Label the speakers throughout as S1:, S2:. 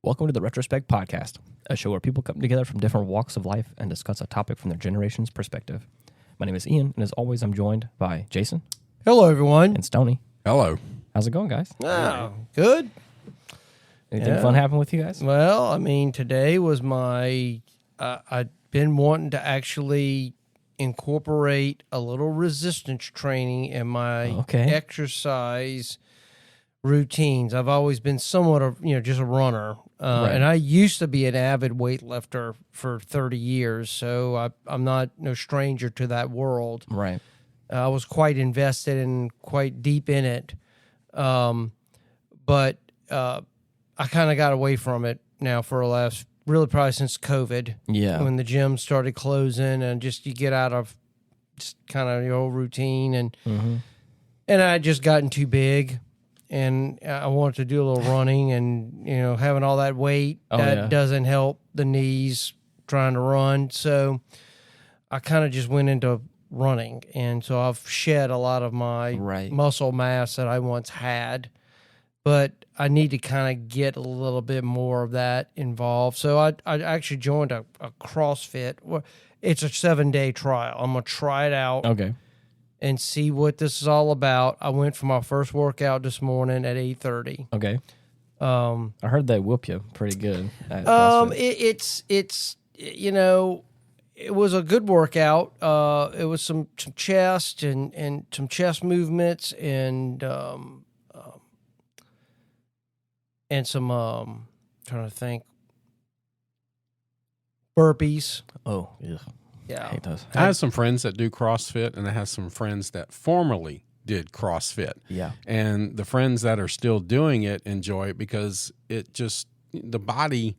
S1: Welcome to the Retrospect podcast, a show where people come together from different walks of life and discuss a topic from their generation's perspective. My name is Ian, and as always, I'm joined by Jason.
S2: Hello, everyone.
S1: And Stony.
S3: Hello.
S1: How's it going, guys?
S2: Oh, good.
S1: Anything fun happen with you guys?
S2: Well, I mean, today was my... I've been wanting to actually incorporate a little resistance training in my exercise routines. I've always been somewhat of, just a runner. And I used to be an avid weightlifter for 30 years, so I'm not no stranger to that world.
S1: Right.
S2: I was quite invested and quite deep in it. But I kind of got away from it now for the last, really probably since COVID.
S1: Yeah.
S2: When the gyms started closing and just you get out of just kind of your old routine. And I had just gotten too big. And I wanted to do a little running, and having all that weight doesn't help the knees trying to run. So I kind of just went into running, and so I've shed a lot of my muscle mass that I once had. But I need to kind of get a little bit more of that involved. So I actually joined a CrossFit. It's a 7-day trial. I'm gonna try it out.
S1: Okay.
S2: And see what this is all about. I went for my first workout this morning at 8:30.
S1: Okay. I heard they whoop you pretty good.
S2: It was a good workout. It was some chest and some chest movements and some trying to think, burpees.
S1: Oh, yeah.
S2: Yeah,
S1: I hate those.
S3: I have some friends that do CrossFit, and I have some friends that formerly did CrossFit.
S1: Yeah.
S3: And the friends that are still doing it enjoy it because it just, the body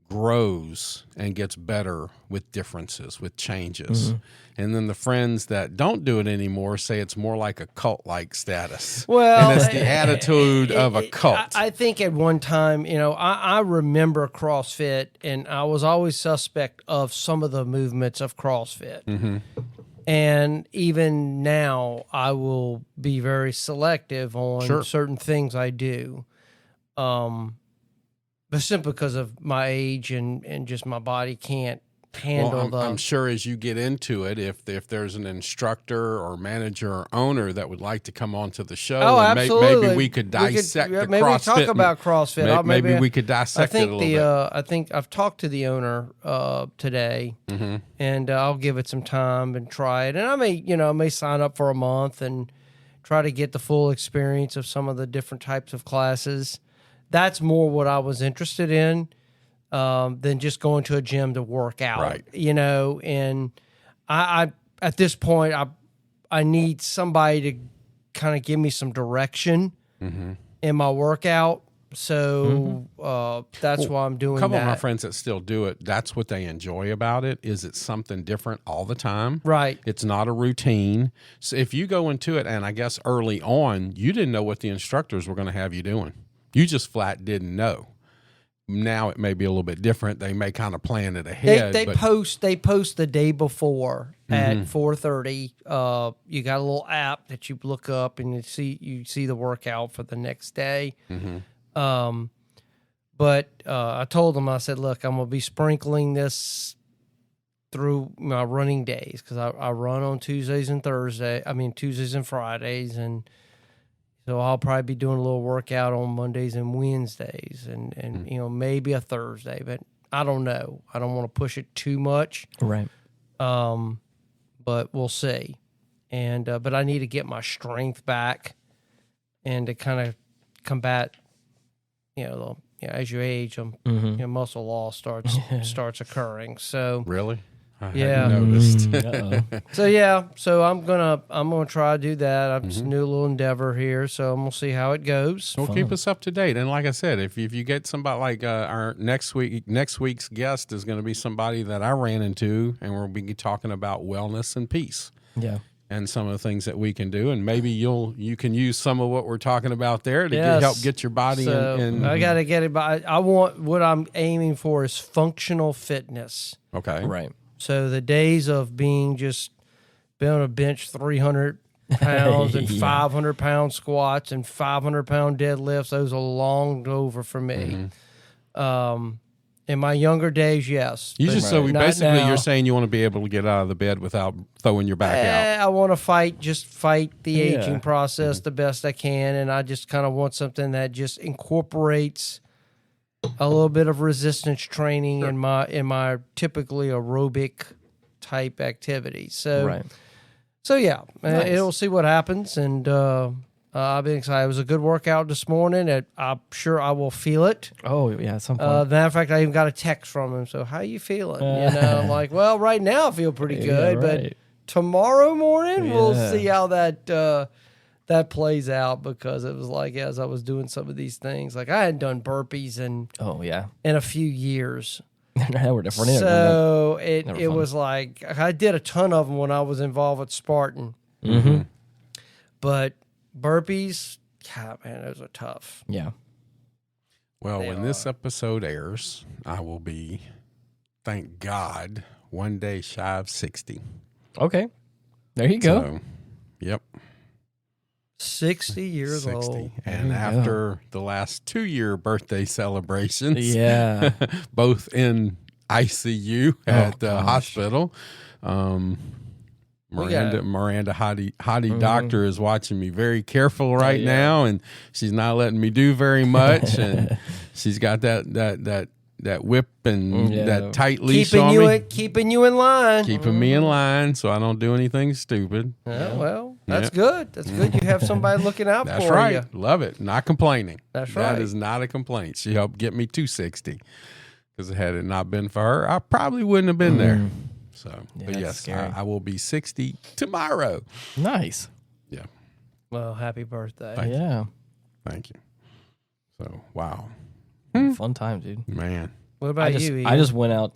S3: grows and gets better with differences, with changes. And then the friends that don't do it anymore say it's more like a cult-like status.
S2: Well,
S3: and it's the attitude of a cult.
S2: I think at one time, I remember CrossFit, and I was always suspect of some of the movements of CrossFit. And even now, I will be very selective on certain things I do. But simply because of my age and just my body can't handle
S3: I'm sure as you get into it, if there's an instructor or manager or owner that would like to come onto the show,
S2: absolutely.
S3: Maybe we could dissect the
S2: maybe
S3: CrossFit.
S2: Talk about CrossFit.
S3: Maybe we could dissect it a little bit.
S2: I think I've talked to the owner today, and I'll give it some time and try it. And I may sign up for a month and try to get the full experience of some of the different types of classes. That's more what I was interested in than just going to a gym to work out.
S3: Right.
S2: And I at this point I need somebody to kind of give me some direction in my workout. So that's why I'm doing that.
S3: A couple of my friends that still do it, that's what they enjoy about it, is it's something different all the time.
S2: Right.
S3: It's not a routine. So if you go into it, and I guess early on, you didn't know what the instructors were going to have you doing. You just flat didn't know. Now it may be a little bit different. They may kind of plan it ahead.
S2: They post the day before at 4:30. You got a little app that you look up and you see the workout for the next day. But I told them, I said, look, I'm gonna be sprinkling this through my running days because I run on Tuesdays and Fridays, and so I'll probably be doing a little workout on Mondays and Wednesdays and maybe a Thursday, but I don't know. I don't want to push it too much.
S1: Right.
S2: But we'll see. And but I need to get my strength back and to kind of combat, as you age, muscle loss starts occurring. So
S3: really? I hadn't noticed.
S2: So I'm gonna try to do that. It's a new little endeavor here, so I'm gonna see how it goes.
S3: Well, keep us up to date. And like I said, if you get somebody like our next week's guest is going to be somebody that I ran into, and we'll be talking about wellness and peace.
S1: Yeah.
S3: And some of the things that we can do, and maybe you can use some of what we're talking about there to help get your body.
S2: I got to get it. I want what I'm aiming for is functional fitness.
S3: Okay.
S1: Right.
S2: So the days of being able to bench 300 pounds and 500-pound squats and 500-pound deadlifts, those are long over for me. In my younger days, yes.
S3: You
S2: but
S3: just so we
S2: not
S3: basically
S2: now.
S3: you're saying you want to be able to get out of the bed without throwing your back out.
S2: I want to fight the
S1: Yeah.
S2: aging process the best I can, and I just kind of want something that just incorporates a little bit of resistance training in my typically aerobic type activity. So,
S1: Right.
S2: so yeah,
S1: Nice.
S2: it'll see what happens, and I've been excited. It was a good workout this morning. I'm sure I will feel it.
S1: Oh, yeah, at some point.
S2: Matter of fact, I even got a text from him. So, how you feeling? I'm like, well, right now I feel pretty good,
S1: right.
S2: but tomorrow morning we'll
S1: Yeah.
S2: see how that plays out, because it was like as I was doing some of these things, like I hadn't done burpees in
S1: Oh, yeah.
S2: a few years.
S1: We're different.
S2: So it
S1: fun.
S2: was like I did a ton of them when I was involved with Spartan,
S1: Mm-hmm.
S2: but burpees, God, man, those are tough.
S1: Yeah.
S3: Well,
S2: They
S3: when this episode airs, I will be, thank God, one day shy of 60.
S1: Okay. There you go.
S3: So, yep.
S2: 60 years
S3: 60.
S2: old.
S3: And
S1: There you go.
S3: after the last 2-year birthday celebrations,
S1: Yeah.
S3: both in ICU at the
S1: gosh.
S3: hospital, Miranda Hottie Doctor is watching me very careful right now, and she's not letting me do very much, and she's got that whip and that tight leash on me,
S2: Keeping you in line.
S3: keeping me in line so I don't do anything stupid.
S2: Yeah, well, that's good. That's good. You have somebody looking out
S3: That's
S2: for
S3: right.
S2: you.
S3: Love it. Not complaining.
S2: That's right.
S3: That is not a complaint. She helped get me to 60, because had it not been for her, I probably wouldn't have been there. So, but
S1: that's
S3: yes,
S1: scary.
S3: I will be 60 tomorrow.
S1: Nice.
S3: Yeah.
S2: Well, happy birthday.
S1: Yeah.
S3: Thank you. So, wow,
S1: Fun time, dude.
S3: man.
S2: What about
S1: I
S2: you?
S1: just went over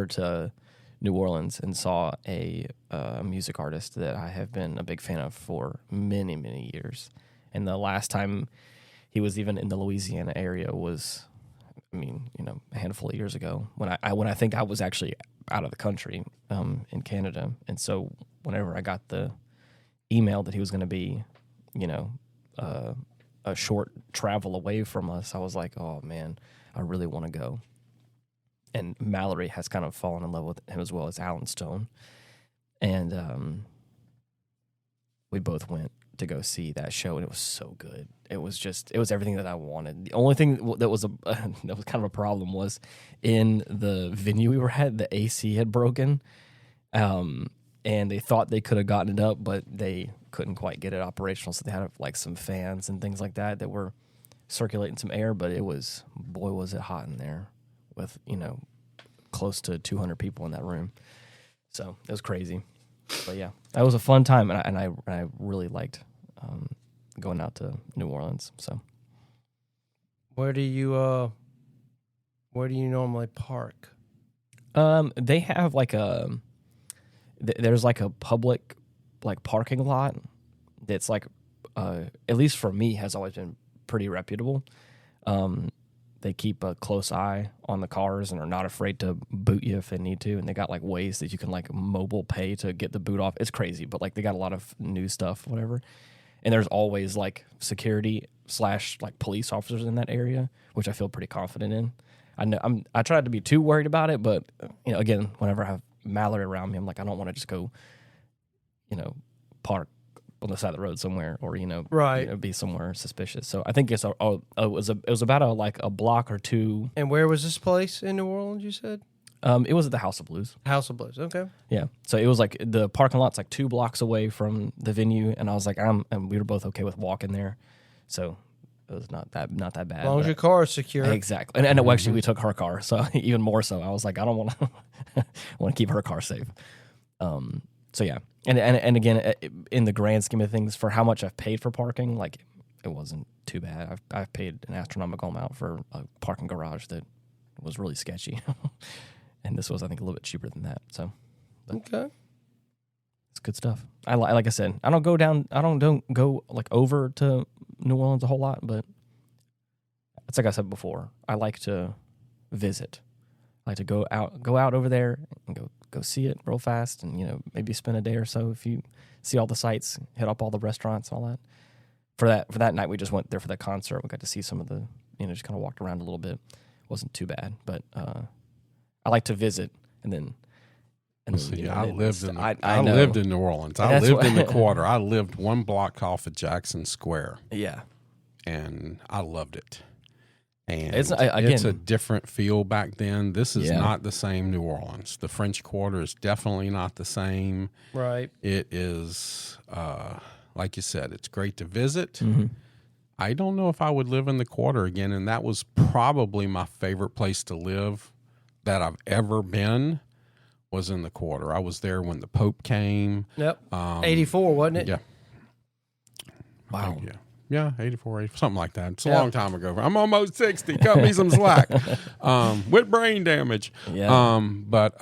S1: to New Orleans and saw a music artist that I have been a big fan of for many, many years. And the last time he was even in the Louisiana area was, a handful of years ago, when I think I was actually out of the country in Canada. And so whenever I got the email that he was going to be, a short travel away from us, I was like, oh man, I really want to go. And Mallory has kind of fallen in love with him as well as Alan Stone. And we both went to go see that show, and it was so good. It was everything that I wanted. The only thing that was kind of a problem was in the venue we were at, the AC had broken. And they thought they could have gotten it up, but they couldn't quite get it operational. So they had like some fans and things like that were circulating some air, but was it hot in there with, close to 200 people in that room. So it was crazy. But yeah, that was a fun time, and I really liked going out to New Orleans. So
S2: Where do you normally park?
S1: they have like there's like a public like parking lot that's like at least for me has always been pretty reputable. They keep a close eye on the cars and are not afraid to boot you if they need to. And they got like ways that you can like mobile pay to get the boot off. It's crazy, but like they got a lot of new stuff, whatever. And there's always like security / like police officers in that area, which I feel pretty confident in. I try not to be too worried about it, but again, whenever I have Mallory around me, I'm like, I don't want to just go, park on the side of the road somewhere, or
S2: Right.
S1: be somewhere suspicious. So I think it was about a block or two.
S2: And where was this place in New Orleans, you said?
S1: It was at the House of Blues.
S2: House of Blues, okay.
S1: Yeah. So it was like the parking lot's like 2 blocks away from the venue, and I was like, and we were both okay with walking there, so it was not that bad.
S2: As long as your car is secure.
S1: Exactly. And actually, we took her car, so even more so. I was like, I don't want to keep her car safe. So yeah, and again, in the grand scheme of things, for how much I've paid for parking, like it wasn't too bad. I've paid an astronomical amount for a parking garage that was really sketchy, and this was, I think, a little bit cheaper than that. So,
S2: Okay.
S1: it's good stuff. Like I said, I don't go like over to New Orleans a whole lot, but it's like I said before, I like to visit. I like to go out over there and go see it real fast, and maybe spend a day or so if you see all the sights, hit up all the restaurants, all that. For that night, we just went there for the concert. We got to see some of the just kind of walked around a little bit. Wasn't too bad, but I like to visit and then.
S3: See, I lived in New Orleans. I lived in the Quarter. I lived one block off of Jackson Square.
S1: Yeah,
S3: and I loved it. And
S1: it's
S3: a different feel back then. This is not the same New Orleans. The French Quarter is definitely not the same.
S2: Right.
S3: It is, like you said, it's great to visit. I don't know if I would live in the Quarter again, and that was probably my favorite place to live that I've ever been. Was in the Quarter. I was there when the Pope came.
S2: Yep. 84, wasn't it?
S3: Yeah.
S1: Wow.
S3: Yeah, 84, something like that. It's a long time ago. I'm almost 60. Cut me some slack. With brain damage.
S1: Yeah.
S3: But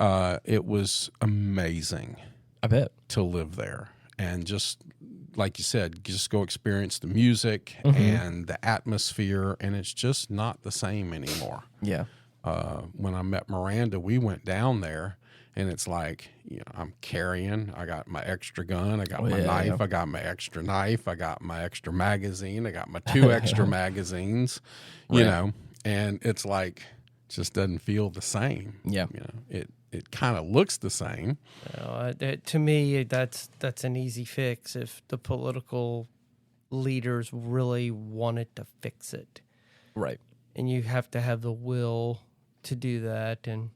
S3: it was amazing.
S1: I bet.
S3: To live there. And just, like you said, just go experience the music and the atmosphere, and it's just not the same anymore.
S1: Yeah.
S3: When I met Miranda, we went down there. And it's like, I'm carrying. I got my extra gun. I got my knife. Yeah. I got my extra knife. I got my extra magazine. I got my 2 extra magazines. You know, and it's like, it just doesn't feel the same.
S1: Yeah,
S3: it kind of looks the same.
S2: To me, that's an easy fix if the political leaders really wanted to fix it.
S1: Right,
S2: and you have to have the will to do that, and.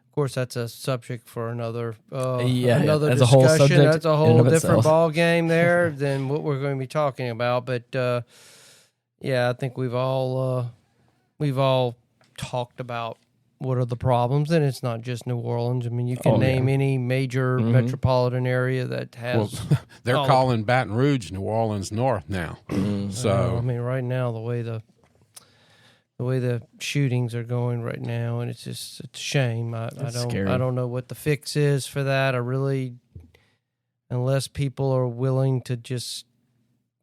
S2: Of course, that's a subject for another another discussion.
S1: A whole subject.
S2: That's a whole different
S1: itself.
S2: ball game there than what we're going to be talking about. But I think we've all talked about what are the problems, and it's not just New Orleans. I mean, you can name any major metropolitan area that has.
S3: Well, they're calling Baton Rouge New Orleans North now. So
S2: I mean, right now the way the shootings are going right now, and it's a shame. I don't know what the fix is for that. Unless people are willing to just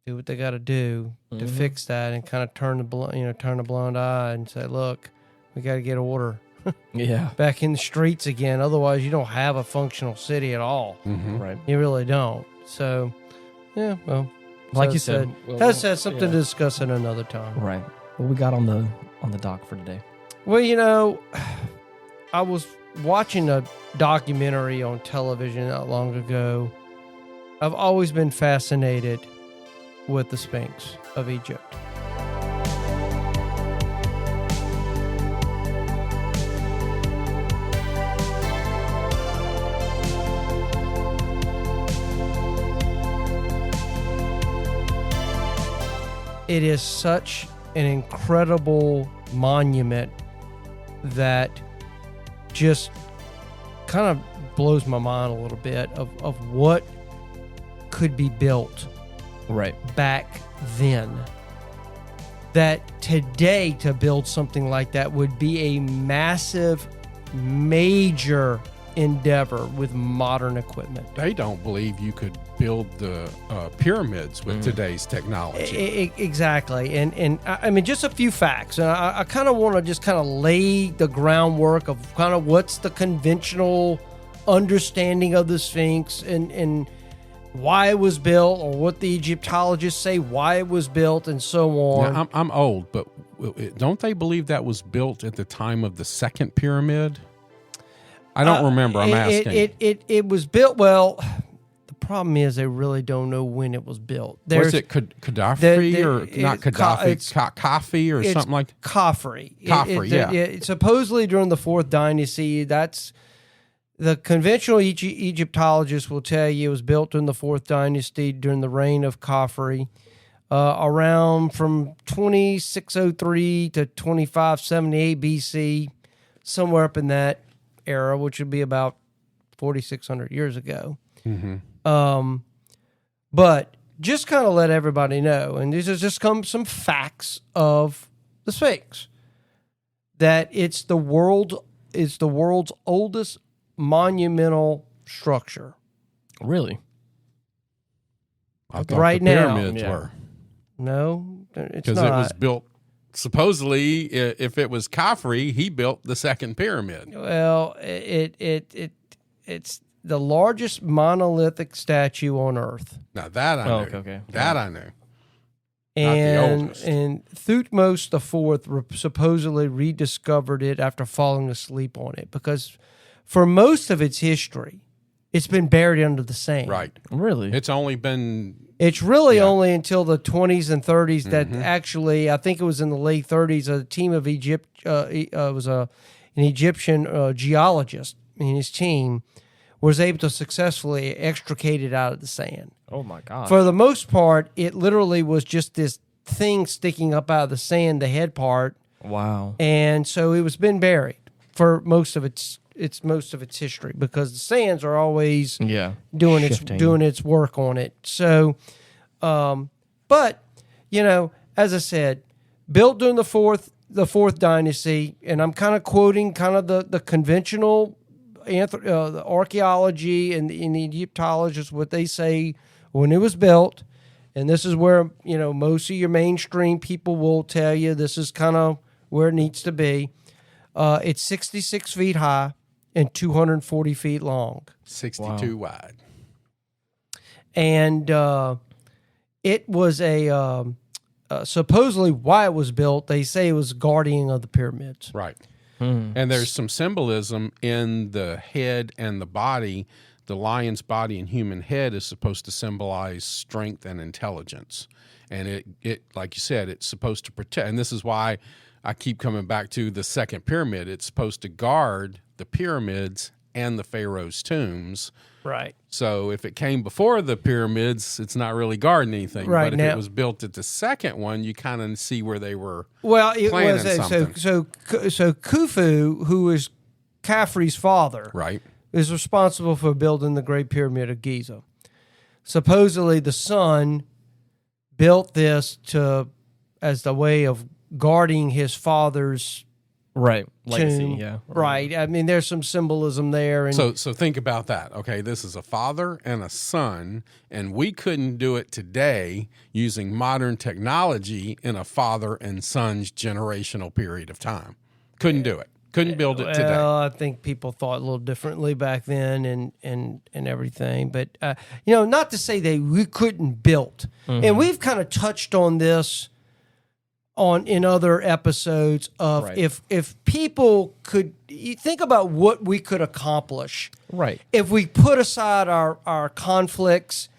S2: do what they got to do to fix that, and kind of turn the blind eye and say, look, we got to get order. Back in the streets again. Otherwise, you don't have a functional city at all.
S1: Right.
S2: You really don't. So, yeah. Well,
S1: like you said,
S2: that's something to discuss at another time.
S1: Right. What we got on the dock for today?
S2: Well, I was watching a documentary on television not long ago. I've always been fascinated with the Sphinx of Egypt. It is such an incredible monument that just kind of blows my mind a little bit of what could be built back then. That today to build something like that would be a massive, major endeavor with modern equipment.
S3: They don't believe you could build the pyramids with today's technology.
S2: Exactly. And I mean, just a few facts. And I kind of want to just kind of lay the groundwork of kind of what's the conventional understanding of the Sphinx and why it was built, or what the Egyptologists say why it was built, and so on.
S3: Now, I'm old, but don't they believe that was built at the time of the second pyramid? I don't remember. I'm asking.
S2: It was built. Well, the problem is they really don't know when it was built.
S3: Was it Gaddafi or not Gaddafi? Khafre or something like that?
S2: Khafre.
S3: Khafre,
S2: Supposedly during the Fourth Dynasty. That's the conventional Egyptologists will tell you it was built during the Fourth Dynasty during the reign of Khafre, around from 2603 to 2578 BC, somewhere up in that era, which would be about 4,600 years ago. But just kind of let everybody know, and these are just some facts of the Sphinx, that it's the world's oldest monumental structure.
S1: Really?
S3: I thought
S2: right
S3: the
S2: now,
S3: pyramids were.
S2: No, it's not.
S3: Because it was built. Supposedly, if it was Khafre, he built the second pyramid.
S2: Well, it's the largest monolithic statue on Earth.
S3: Now that I knew.
S1: Okay.
S3: That I knew.
S2: And Thutmose IV supposedly rediscovered it after falling asleep on it, because for most of its history, it's been buried under the sand.
S3: Right.
S1: Really?
S3: It's only been...
S2: It's really only until the 20s and 30s that actually, I think it was in the late 30s, a team of an Egyptian geologist and his team was able to successfully extricate it out of the sand.
S1: Oh, my God.
S2: For the most part, it literally was just this thing sticking up out of the sand, the head part.
S1: Wow.
S2: And so it was been buried for most of its history, because the sands are always doing its work on it. So, but as I said, built during the fourth dynasty, and I'm kind of quoting the conventional the archaeology and the Egyptologists, what they say when it was built. And this is where most of your mainstream people will tell you this is kind of where it needs to be. It's 66 feet high and 240 feet long.
S3: 62 wide.
S2: And it was supposedly why it was built, they say it was guardian of the pyramids.
S3: Right. And there's some symbolism in the head and the body. The lion's body and human head is supposed to symbolize strength and intelligence. And it like you said, it's supposed to protect. And this is why I keep coming back to the second pyramid. It's supposed to guard the pyramids and the pharaoh's tombs.
S2: Right.
S3: So if it came before the pyramids, it's not really guarding anything.
S2: Right.
S3: But if it was built at the second one, you kind of see where they were
S2: it
S3: planning
S2: was
S3: something.
S2: So Khufu, who is Khafre's father,
S3: Right.
S2: is responsible for building the Great Pyramid of Giza. Supposedly the son built this as the way of guarding his father's
S1: legacy.
S2: tomb.
S1: Yeah,
S2: right. I mean, there's some symbolism there. And
S3: So think about that. Okay, this is a father and a son, and we couldn't do it today using modern technology in a father and son's generational period of time. Couldn't do it. Couldn't build it today.
S2: Well, I think people thought a little differently back then, and everything. But not to say we couldn't build. And we've kind of touched on this in other episodes of if people could think about what we could accomplish,
S1: right?
S2: If we put aside our conflicts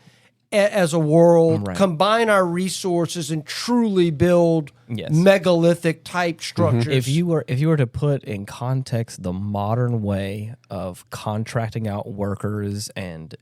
S2: as a world, combine our resources, and truly build megalithic type structures.
S1: If you were to put in context the modern way of contracting out workers and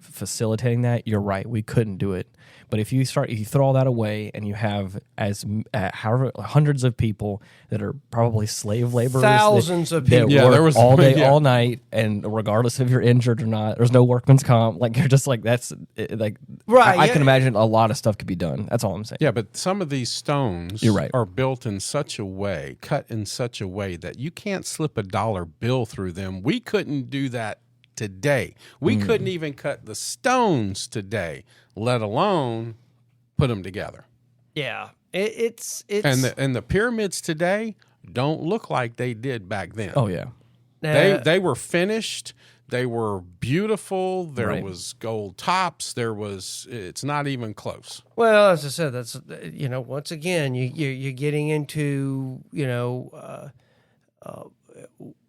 S1: facilitating that, you're right. We couldn't do it. But if you throw all that away and you have however hundreds of people that are probably slave laborers,
S2: thousands of people,
S1: that work all day, all night, and regardless if you're injured or not, there's no workman's comp. Like you're just like that's like
S2: right.
S1: I can imagine a lot of stuff could be done. That's all I'm saying.
S3: Yeah, but some of these stones
S1: You're right.
S3: are built in such a way, cut in such a way that you can't slip a dollar bill through them. We couldn't do that today. We couldn't even cut the stones today, let alone put them together.
S2: Yeah, it's
S3: and the pyramids today don't look like they did back then.
S1: Oh yeah,
S3: they were finished. They were beautiful. There was gold tops. It's not even close.
S2: Well, as I said, that's once again you're getting into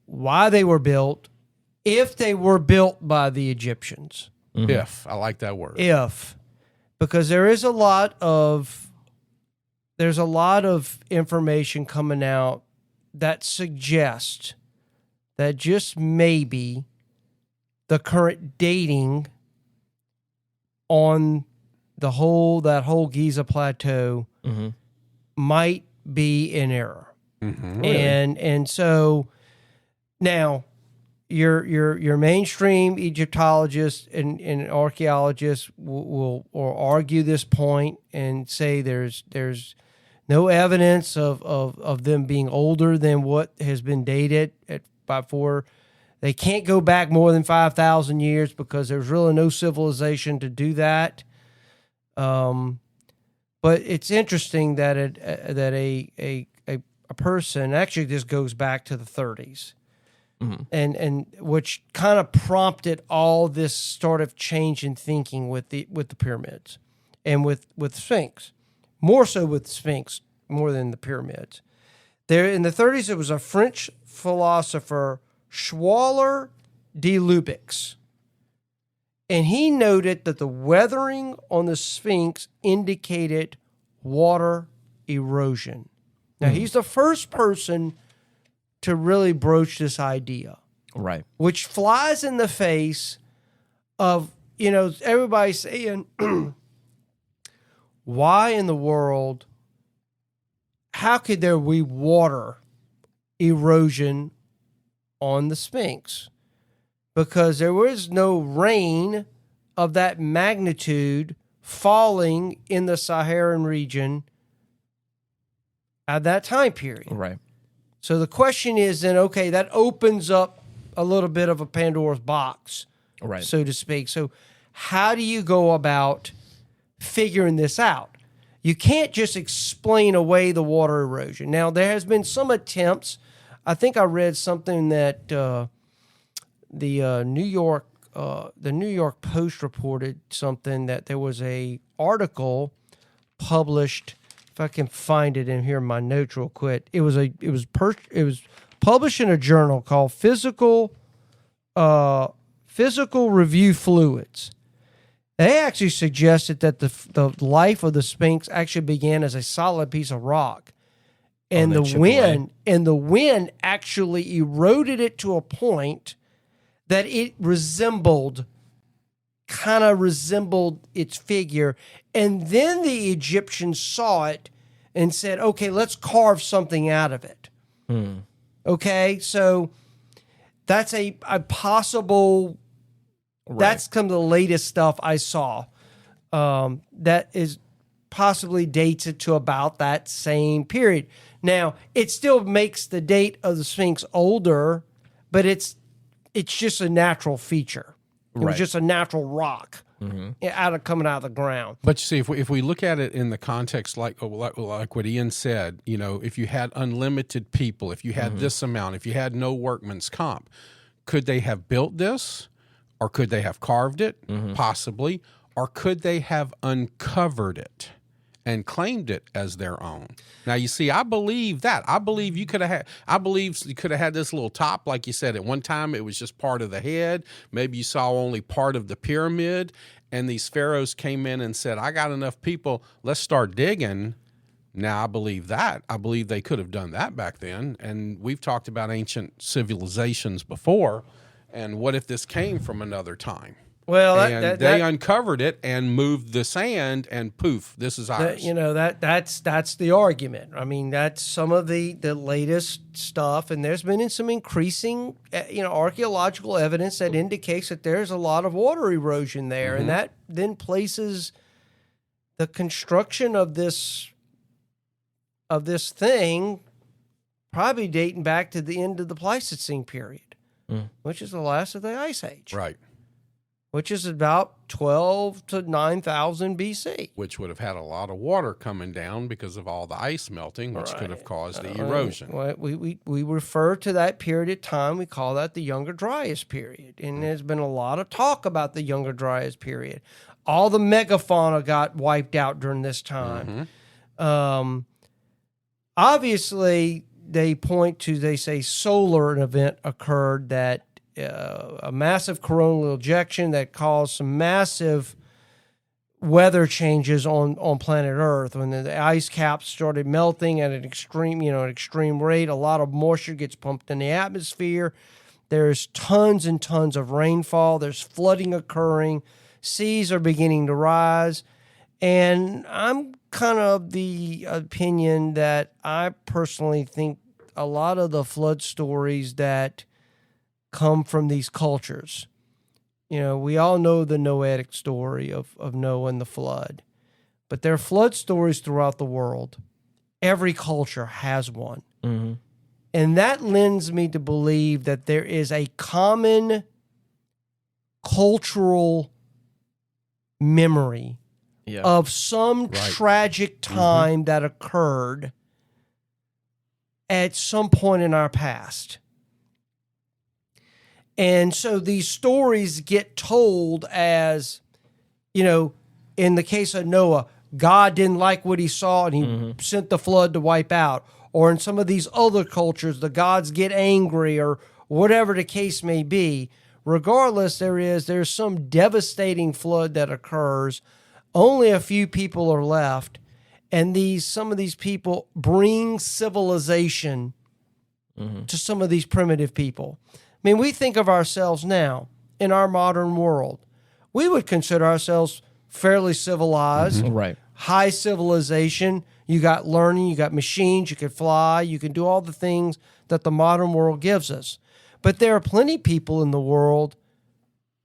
S2: why they were built, if they were built by the Egyptians.
S3: If, I like that word.
S2: If, because there's a lot of information coming out that suggests that just maybe the current dating on that whole Giza plateau might be in error. And so now your mainstream Egyptologists and archaeologists will argue this point and say there's no evidence of them being older than what has been dated before. They can't go back more than 5,000 years because there's really no civilization to do that. But it's interesting that a person, actually this goes back to the 30s, and which kind of prompted all this sort of change in thinking with the pyramids and with Sphinx. more so with the Sphinx, more than the pyramids. There in the 30s, it was a French philosopher, Schwaller de Lubix. And he noted that the weathering on the Sphinx indicated water erosion. Now, he's the first person to really broach this idea.
S1: Right.
S2: Which flies in the face of, everybody saying, why in the world, how could there be water erosion on the Sphinx? Because there was no rain of that magnitude falling in the Saharan region at that time period.
S1: Right.
S2: So the question is then, okay, that opens up a little bit of a Pandora's box,
S1: Right.
S2: so to speak. So how do you go about figuring this out? You can't just explain away the water erosion. Now, there has been some attempts. I think I read something that the New York Post reported something that there was a article published. If I can find it in here in my notes real quick, it was published in a journal called Physical Review Fluids. They actually suggested that the life of the Sphinx actually began as a solid piece of rock, and the wind actually eroded it to a point that it kind of resembled its figure. And then the Egyptians saw it and said, okay, let's carve something out of it. Okay, so that's a possible, right. That's kind of the latest stuff I saw. That is possibly dates it to about that same period. Now, it still makes the date of the Sphinx older, but it's just a natural feeture. It was just a natural rock coming out of the ground.
S3: But you see, if we look at it in the context like what Ian said, if you had unlimited people, if you had this amount, if you had no workman's comp, could they have built this, or could they have carved it? Possibly. Or could they have uncovered it and claimed it as their own? Now, you see, I believe that. I believe you could have had this little top, like you said. At one time, it was just part of the head. Maybe you saw only part of the pyramid, and these pharaohs came in and said, I got enough people, let's start digging. Now, I believe that. I believe they could have done that back then, and we've talked about ancient civilizations before, and what if this came from another time?
S2: Well,
S3: they uncovered it and moved the sand, and poof, this is ours.
S2: That's the argument. I mean, that's some of the latest stuff, and there's been some increasing, archaeological evidence that indicates that there's a lot of water erosion there, and that then places the construction of this thing probably dating back to the end of the Pleistocene period, which is the last of the Ice Age.
S3: Right.
S2: Which is about 12 to 9,000 BC.
S3: Which would have had a lot of water coming down because of all the ice melting, which could have caused the erosion.
S2: We refer to that period of time, we call that the Younger Dryas period. And there's been a lot of talk about the Younger Dryas period. All the megafauna got wiped out during this time. Obviously, they say solar event occurred that a massive coronal ejection that caused some massive weather changes on planet Earth. When the ice caps started melting at an extreme rate, a lot of moisture gets pumped in the atmosphere. There's tons and tons of rainfall. There's flooding occurring. Seas are beginning to rise. And I'm kind of the opinion that I personally think a lot of the flood stories that come from these cultures. We all know the Noahic story of Noah and the flood, but there are flood stories throughout the world. Every culture has one. And that lends me to believe that there is a common cultural memory of some tragic time that occurred at some point in our past. And so these stories get told as, in the case of Noah, God didn't like what he saw and he sent the flood to wipe out. Or in some of these other cultures, the gods get angry or whatever the case may be. Regardless, there's some devastating flood that occurs. Only a few people are left. And some of these people bring civilization to some of these primitive people. I mean, we think of ourselves now in our modern world. We would consider ourselves fairly civilized,
S1: Right.
S2: high civilization. You got learning, you got machines, you can fly, you can do all the things that the modern world gives us. But there are plenty of people in the world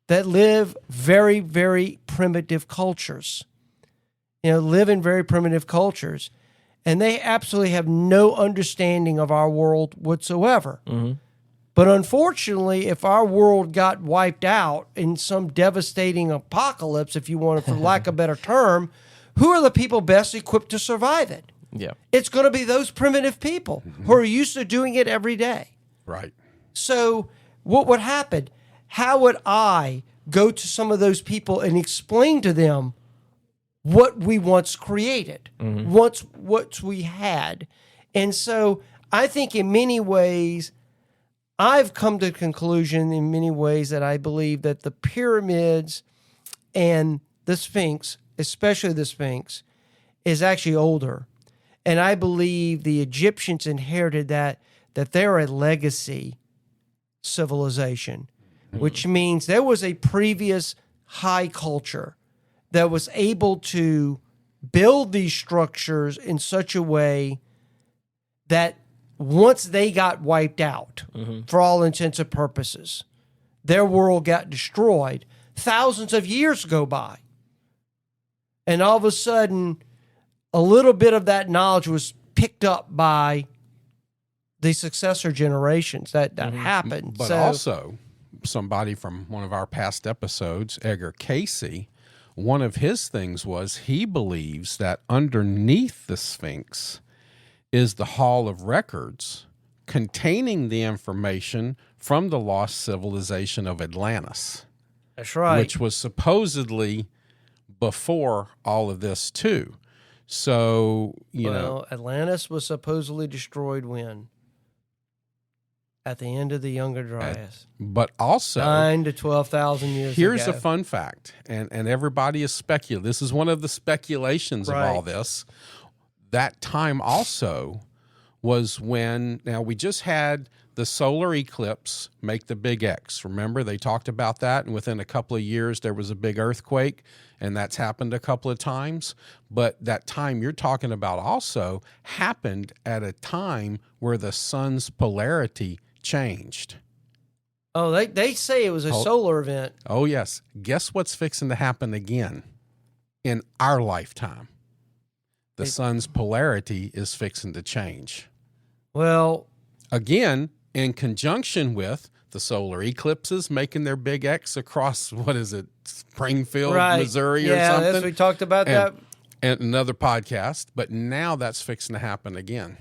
S2: that live very, very primitive cultures. Live in very primitive cultures. And they absolutely have no understanding of our world whatsoever. But unfortunately, if our world got wiped out in some devastating apocalypse, if you want to, for lack of a better term, who are the people best equipped to survive it?
S1: Yeah.
S2: It's going to be those primitive people who are used to doing it every day.
S3: Right.
S2: So what would happen? How would I go to some of those people and explain to them what we once created, what we had? And so I think in many ways, I've come to the conclusion in many ways that I believe that the pyramids and the Sphinx, especially the Sphinx, is actually older. And I believe the Egyptians inherited that they're a legacy civilization, which means there was a previous high culture that was able to build these structures in such a way that once they got wiped out, for all intents and purposes, their world got destroyed. Thousands of years go by. And all of a sudden, a little bit of that knowledge was picked up by the successor generations. That happened.
S3: But also, somebody from one of our past episodes, Edgar Casey, one of his things was he believes that underneath the Sphinx is the Hall of Records containing the information from the lost civilization of Atlantis.
S2: That's right.
S3: Which was supposedly before all of this, too. So, you know.
S2: Atlantis was supposedly destroyed when? At the end of the Younger Dryas.
S3: But also
S2: 9 to 12,000 years
S3: here's
S2: ago.
S3: a fun fact, and everybody is speculating. This is one of the speculations of all this. That time also was when, now we just had the solar eclipse make the big X. Remember, they talked about that, and within a couple of years there was a big earthquake, and that's happened a couple of times. But that time you're talking about also happened at a time where the sun's polarity changed.
S2: Oh, they say it was a solar event.
S3: Oh, yes. Guess what's fixing to happen again in our lifetime? The sun's polarity is fixing to change.
S2: Well,
S3: again, in conjunction with the solar eclipses making their big X across, what is it, Springfield, Missouri or something?
S2: Yeah, we talked about that.
S3: And another podcast, but now that's fixing to happen again.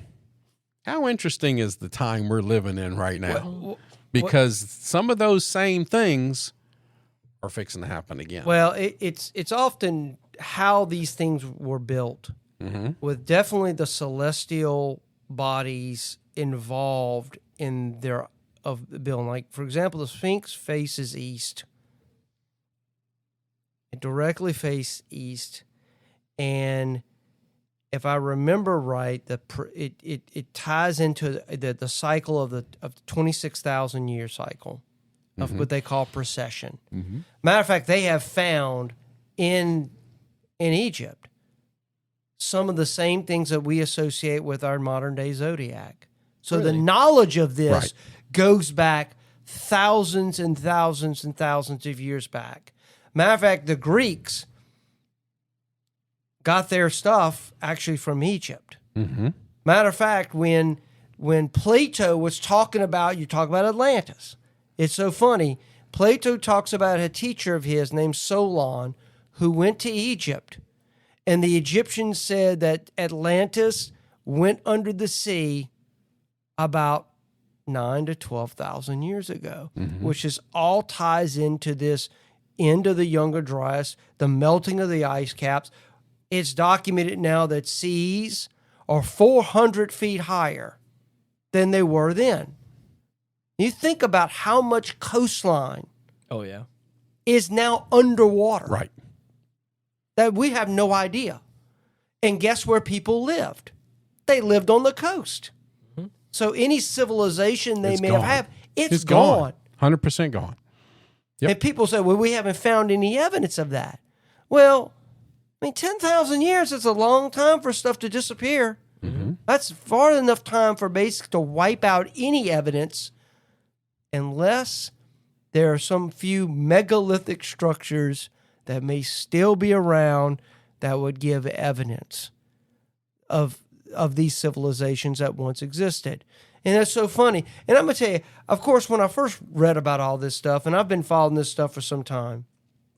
S3: How interesting is the time we're living in right now? Because some of those same things are fixing to happen again.
S2: Well, it's often how these things were built, with definitely the celestial bodies involved in their of the building. Like, for example, the Sphinx faces east. It directly faces east, and if I remember right, it ties into the cycle of the 26,000 year cycle of what they call precession. Matter of fact, they have found in Egypt some of the same things that we associate with our modern day zodiac. So the knowledge of this goes back thousands and thousands and thousands of years back. Matter of fact, the Greeks got their stuff actually from Egypt. Matter of fact, when Plato was talking about, you talk about Atlantis. It's so funny. Plato talks about a teacher of his named Solon who went to Egypt, and the Egyptians said that Atlantis went under the sea about 9 to 12,000 years ago, which is all ties into this end of the Younger Dryas, the melting of the ice caps. It's documented now that seas are 400 feet higher than they were then. You think about how much coastline
S1: Oh, yeah.
S2: is now underwater.
S3: Right.
S2: That we have no idea. And guess where people lived? They lived on the coast.
S1: Mm-hmm.
S2: So any civilization they
S3: It's
S2: may
S3: gone.
S2: have, it's
S3: gone.
S2: gone.
S3: 100% gone. Yep.
S2: And people say, well, we haven't found any evidence of that. Well, 10,000 years is a long time for stuff to disappear.
S3: Mm-hmm.
S2: That's far enough time for basic to wipe out any evidence unless there are some few megalithic structures that may still be around that would give evidence of these civilizations that once existed. And that's so funny. And I'm going to tell you, of course, when I first read about all this stuff, and I've been following this stuff for some time.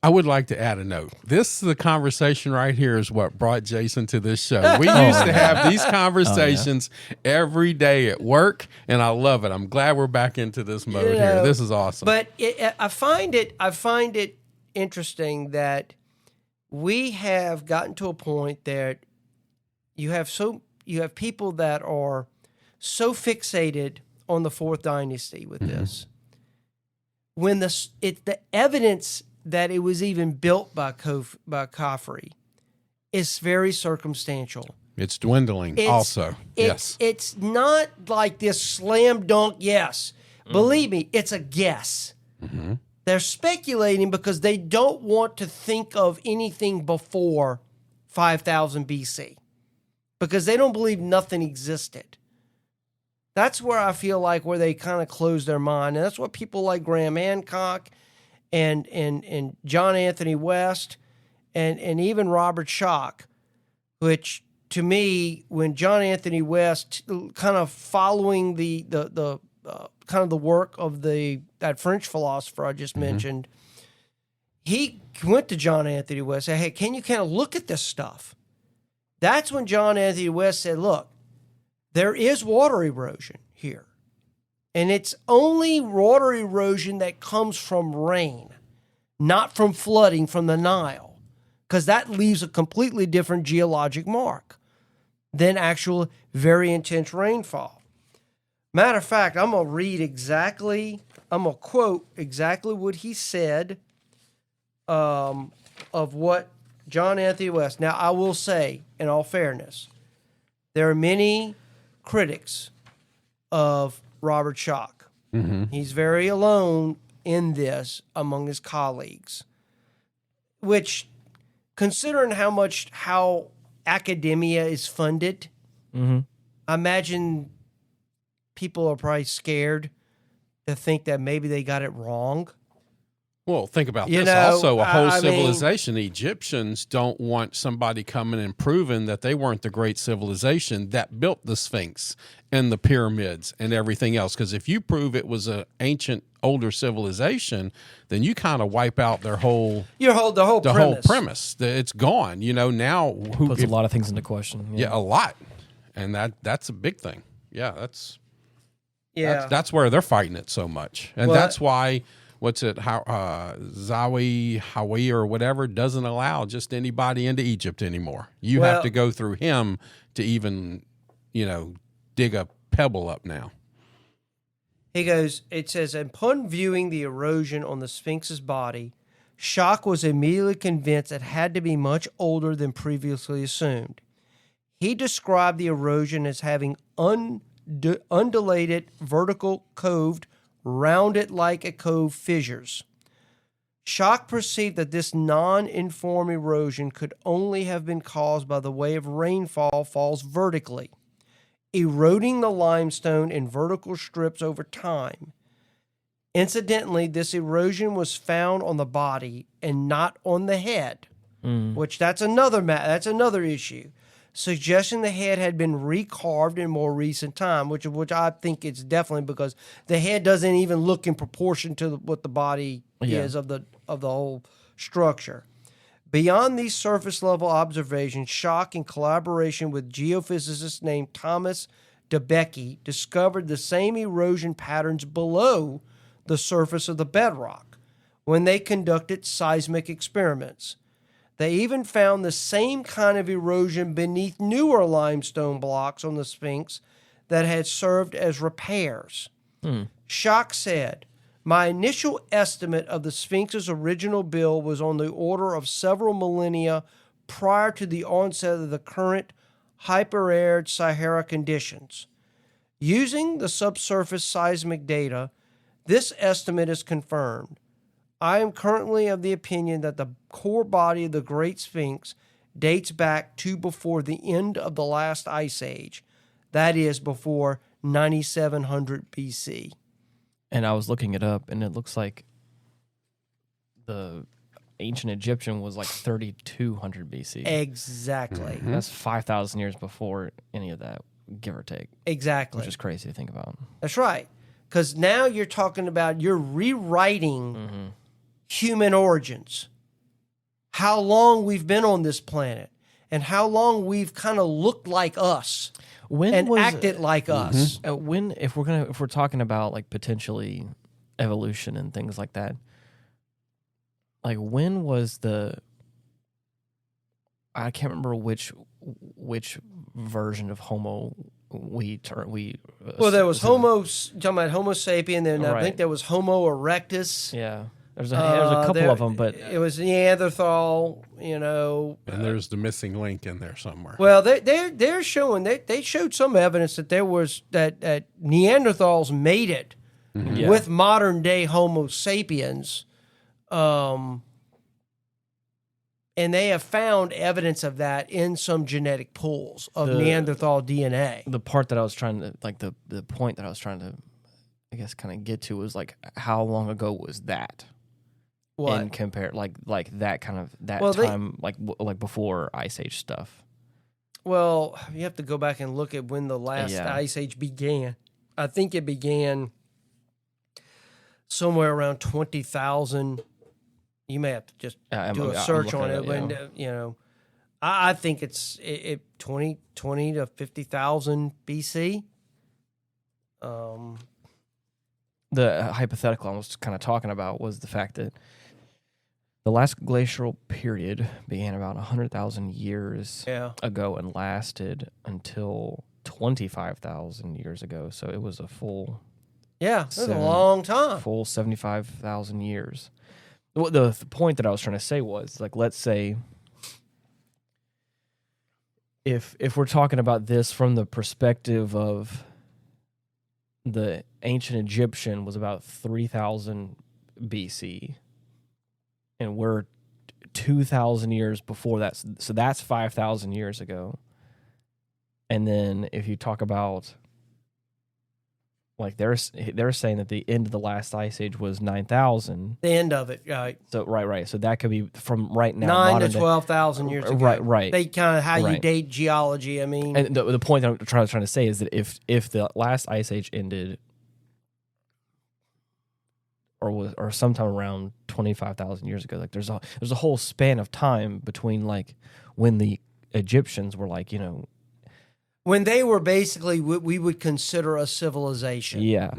S3: I would like to add a note. The conversation right here is what brought Jason to this show. We used to have these conversations every day at work, and I love it. I'm glad we're back into this mode here. This is awesome.
S2: But I find it interesting that we have gotten to a point that you have people that are so fixated on the Fourth Dynasty with this. When the evidence that it was even built by Khafre is very circumstantial.
S3: It's dwindling also. Yes.
S2: It's not like this slam dunk yes. Believe me, it's a guess.
S3: Mm-hmm.
S2: They're speculating because they don't want to think of anything before 5000 BC because they don't believe nothing existed. That's where I feel like where they kind of close their mind. And that's what people like Graham Hancock and John Anthony West and even Robert Schoch, which to me, when John Anthony West kind of following the kind of the work of that French philosopher I just mentioned, he went to John Anthony West and said, hey, can you kind of look at this stuff? That's when John Anthony West said, look, there is water erosion here. And it's only water erosion that comes from rain, not from flooding from the Nile, because that leaves a completely different geologic mark than actual very intense rainfall. Matter of fact, I'm going to quote exactly what he said of what John Anthony West. Now, I will say, in all fairness, there are many critics of Robert Schoch. Mm-hmm. He's very alone in this among his colleagues, which, considering how academia is funded, I imagine people are probably scared to think that maybe they got it wrong.
S3: Well, think about this. Also, a whole civilization. The Egyptians don't want somebody coming and proving that they weren't the great civilization that built the Sphinx and the pyramids and everything else. Because if you prove it was an ancient, older civilization, then you kind of wipe out their whole whole premise. It's gone. Now
S1: puts a lot of things into question.
S3: Yeah, a lot, and that's a big thing. Yeah, that's where they're fighting it so much, and that's why. Zawi or whatever doesn't allow just anybody into Egypt anymore. You have to go through him to even, dig a pebble up now.
S2: It says, upon viewing the erosion on the Sphinx's body, Schoch was immediately convinced it had to be much older than previously assumed. He described the erosion as having undulated, vertical, coved, rounded like a cove fissures. Schoch perceived that this non-uniform erosion could only have been caused by the way of rainfall falls vertically, eroding the limestone in vertical strips over time. Incidentally, this erosion was found on the body and not on the head, which that's another issue. Suggesting the head had been recarved in more recent time, which I think it's definitely because the head doesn't even look in proportion to what the body is of the whole structure. Beyond these surface level observations, Schoch, in collaboration with geophysicists named Thomas DeBecke, discovered the same erosion patterns below the surface of the bedrock when they conducted seismic experiments. They even found the same kind of erosion beneath newer limestone blocks on the Sphinx that had served as repairs. Schock said, "My initial estimate of the Sphinx's original build was on the order of several millennia prior to the onset of the current hyper-arid Sahara conditions. Using the subsurface seismic data, this estimate is confirmed. I am currently of the opinion that the core body of the Great Sphinx dates back to before the end of the last ice age, that is, before 9700 BC.
S1: And I was looking it up, and it looks like the ancient Egyptian was like 3200 BC.
S2: Exactly.
S1: That's 5,000 years before any of that, give or take.
S2: Exactly.
S1: Which is crazy to think about.
S2: That's right. Because now you're talking about you're rewriting human origins, how long we've been on this planet, and how long we've kind of looked like us and acted like us.
S1: When, if we're talking about like potentially evolution and things like that, like when was I can't remember which version of Homo
S2: well, there was Homo, talking about Homo sapien, then I
S1: Right.
S2: think there was Homo erectus.
S1: Yeah. There's a couple of them, but
S2: it was Neanderthal,
S3: And there's the missing link in there somewhere.
S2: Well, they're showing they showed some evidence that there was that Neanderthals made it
S1: Yeah.
S2: with modern day Homo sapiens, and they have found evidence of that in some genetic pools of Neanderthal DNA.
S1: the part that I was trying to like the point that I was trying to, I guess, kind of get to was like how long ago was that?
S2: What?
S1: And compare like that kind of that
S2: Well,
S1: time like before Ice Age stuff.
S2: Well, you have to go back and look at when the last
S1: Yeah.
S2: ice age began. I think it began somewhere around 20,000. You may have to just do a search on it. When I think it's 20 to 50,000 BC.
S1: The hypothetical I was kind of talking about was the fact that the last glacial period began about 100,000 years ago and lasted until 25,000 years ago. So it was a full
S2: That's a long time.
S1: full 75,000 years. Well, the point that I was trying to say was, like, let's say if we're talking about this from the perspective of the ancient Egyptian was about 3,000 BC, and we're 2,000 years before that, so that's 5,000 years ago. And then if you talk about, like, they're saying that the end of the last ice age was 9,000.
S2: The end of it, right?
S1: So right. So that could be from right now,
S2: 9 to 12,000 years ago.
S1: Right.
S2: They kind of how you date geology. I mean,
S1: And the point that I'm trying to say is that if the last ice age ended, or sometime around 25,000 years ago, like there's a whole span of time between like when the Egyptians were like,
S2: when they were basically what we would consider a civilization.
S1: yeah,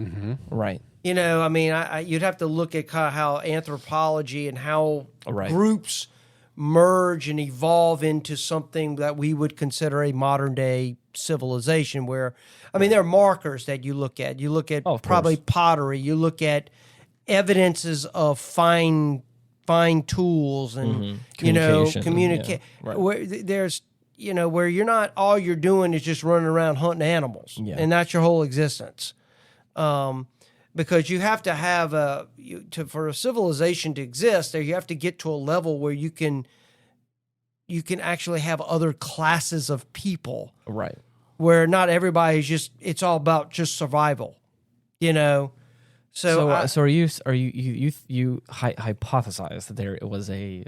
S1: right.
S2: I mean, you'd have to look at kind of how anthropology and how groups merge and evolve into something that we would consider a modern day civilization. Where, I mean, there are markers that you look at. You look at probably pottery. You look at evidences of fine tools and communicate.
S1: Yeah, right.
S2: Where there's where you're not, all you're doing is just running around hunting animals, and that's your whole existence. Because you have to have for a civilization to exist, you have to get to a level where you can actually have other classes of people,
S1: Right.
S2: where not everybody's it's all about just survival, So
S1: are you hypothesize that there was a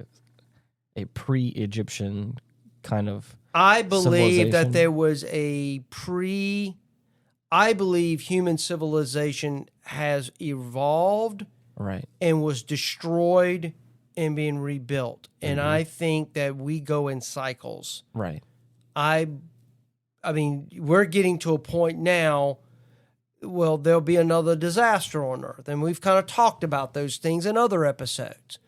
S1: pre-Egyptian kind of
S2: I believe that
S1: civilization?
S2: there was I believe human civilization has evolved
S1: right.
S2: and was destroyed and being rebuilt. And I think that we go in cycles.
S1: Right.
S2: I mean, we're getting to a point now, well, there'll be another disaster on Earth. And we've kind of talked about those things in other episodes.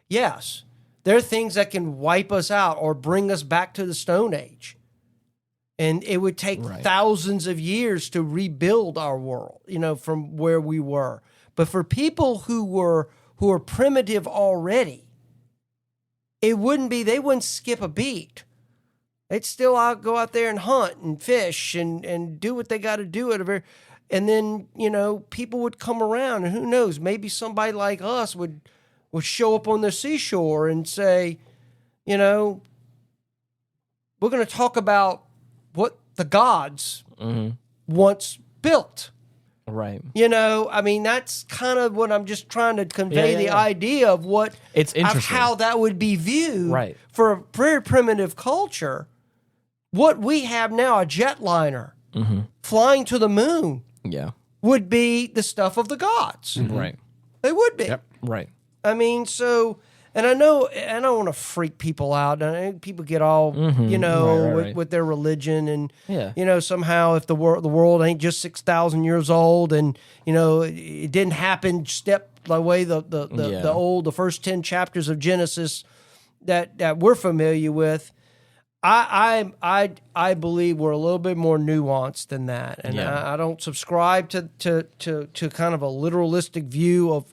S2: Yes, They're things that can wipe us out or bring us back to the Stone Age. And it would take thousands of years to rebuild our world, from where we were. But for people who were primitive already, they wouldn't skip a beat. They'd still go out there and hunt and fish and do what they got to do and then, people would come around, and who knows, maybe somebody like us would show up on the seashore and say, we're going to talk about what the gods once built.
S1: Right.
S2: That's kind of what I'm just trying to convey the idea of what
S1: it's interesting.
S2: Of how that would be viewed
S1: for
S2: a very primitive culture. What we have now, a jetliner flying to the moon, would be the stuff of the gods.
S1: Right.
S2: They would be.
S3: Yep.
S1: Right.
S2: And I know, I don't want to freak people out. And people get all, with their religion, and somehow if the world ain't just 6,000 years old, and it didn't happen the way the first 10 chapters of Genesis that we're familiar with. I believe we're a little bit more nuanced than that, and I don't subscribe to kind of a literalistic view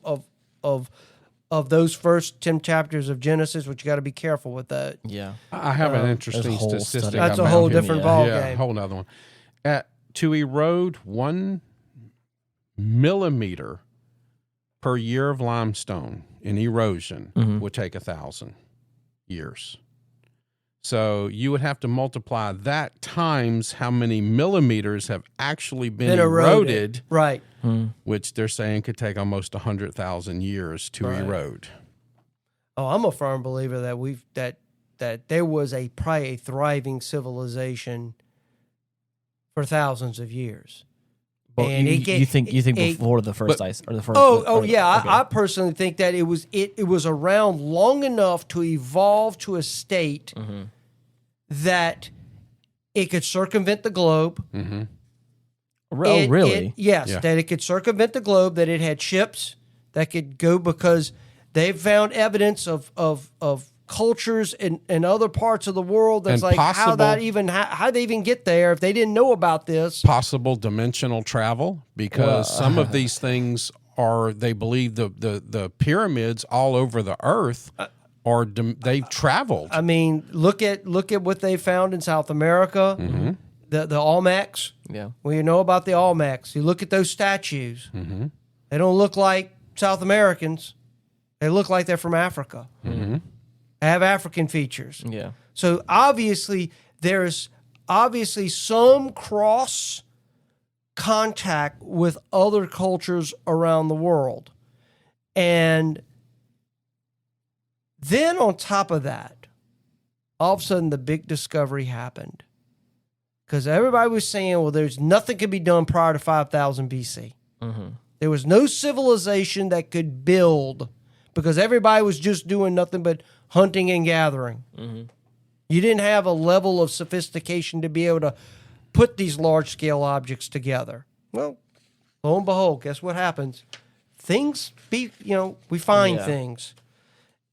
S2: of those first 10 chapters of Genesis, which you got to be careful with that.
S1: Yeah.
S3: I have an interesting statistic.
S2: That's a whole different ballgame.
S3: Yeah, a whole other one. To erode 1 millimeter per year of limestone in erosion would take 1,000 years. So you would have to multiply that times how many millimeters have actually been eroded.
S2: Right.
S3: Which they're saying could take almost 100,000 years to erode.
S2: Oh, I'm a firm believer that there was probably a thriving civilization for thousands of years.
S1: Well, and you think before the first ice or the first?
S2: I personally think that it was around long enough to evolve to a state that it could circumvent the globe.
S1: Really?
S2: Yes, that it could circumvent the globe, that it had ships that could go, because they've found evidence of cultures in other parts of the world that's
S3: and
S2: like how they even get there if they didn't know about this.
S3: Possible dimensional travel, because some of these things they believe the pyramids all over the earth they've traveled.
S2: I mean, look at what they found in South America. The Olmecs.
S1: Yeah.
S2: Well, you know about the Olmecs. You look at those statues. They don't look like South Americans. They look like they're from Africa. They have African features.
S1: Yeah.
S2: So obviously, there's some cross contact with other cultures around the world. And then on top of that, all of a sudden the big discovery happened. Because everybody was saying, well, there's nothing could be done prior to 5,000 BC. There was no civilization that could build, because everybody was just doing nothing but hunting and gathering. You didn't have a level of sophistication to be able to put these large-scale objects together. Well, lo and behold, guess what happens? We find things.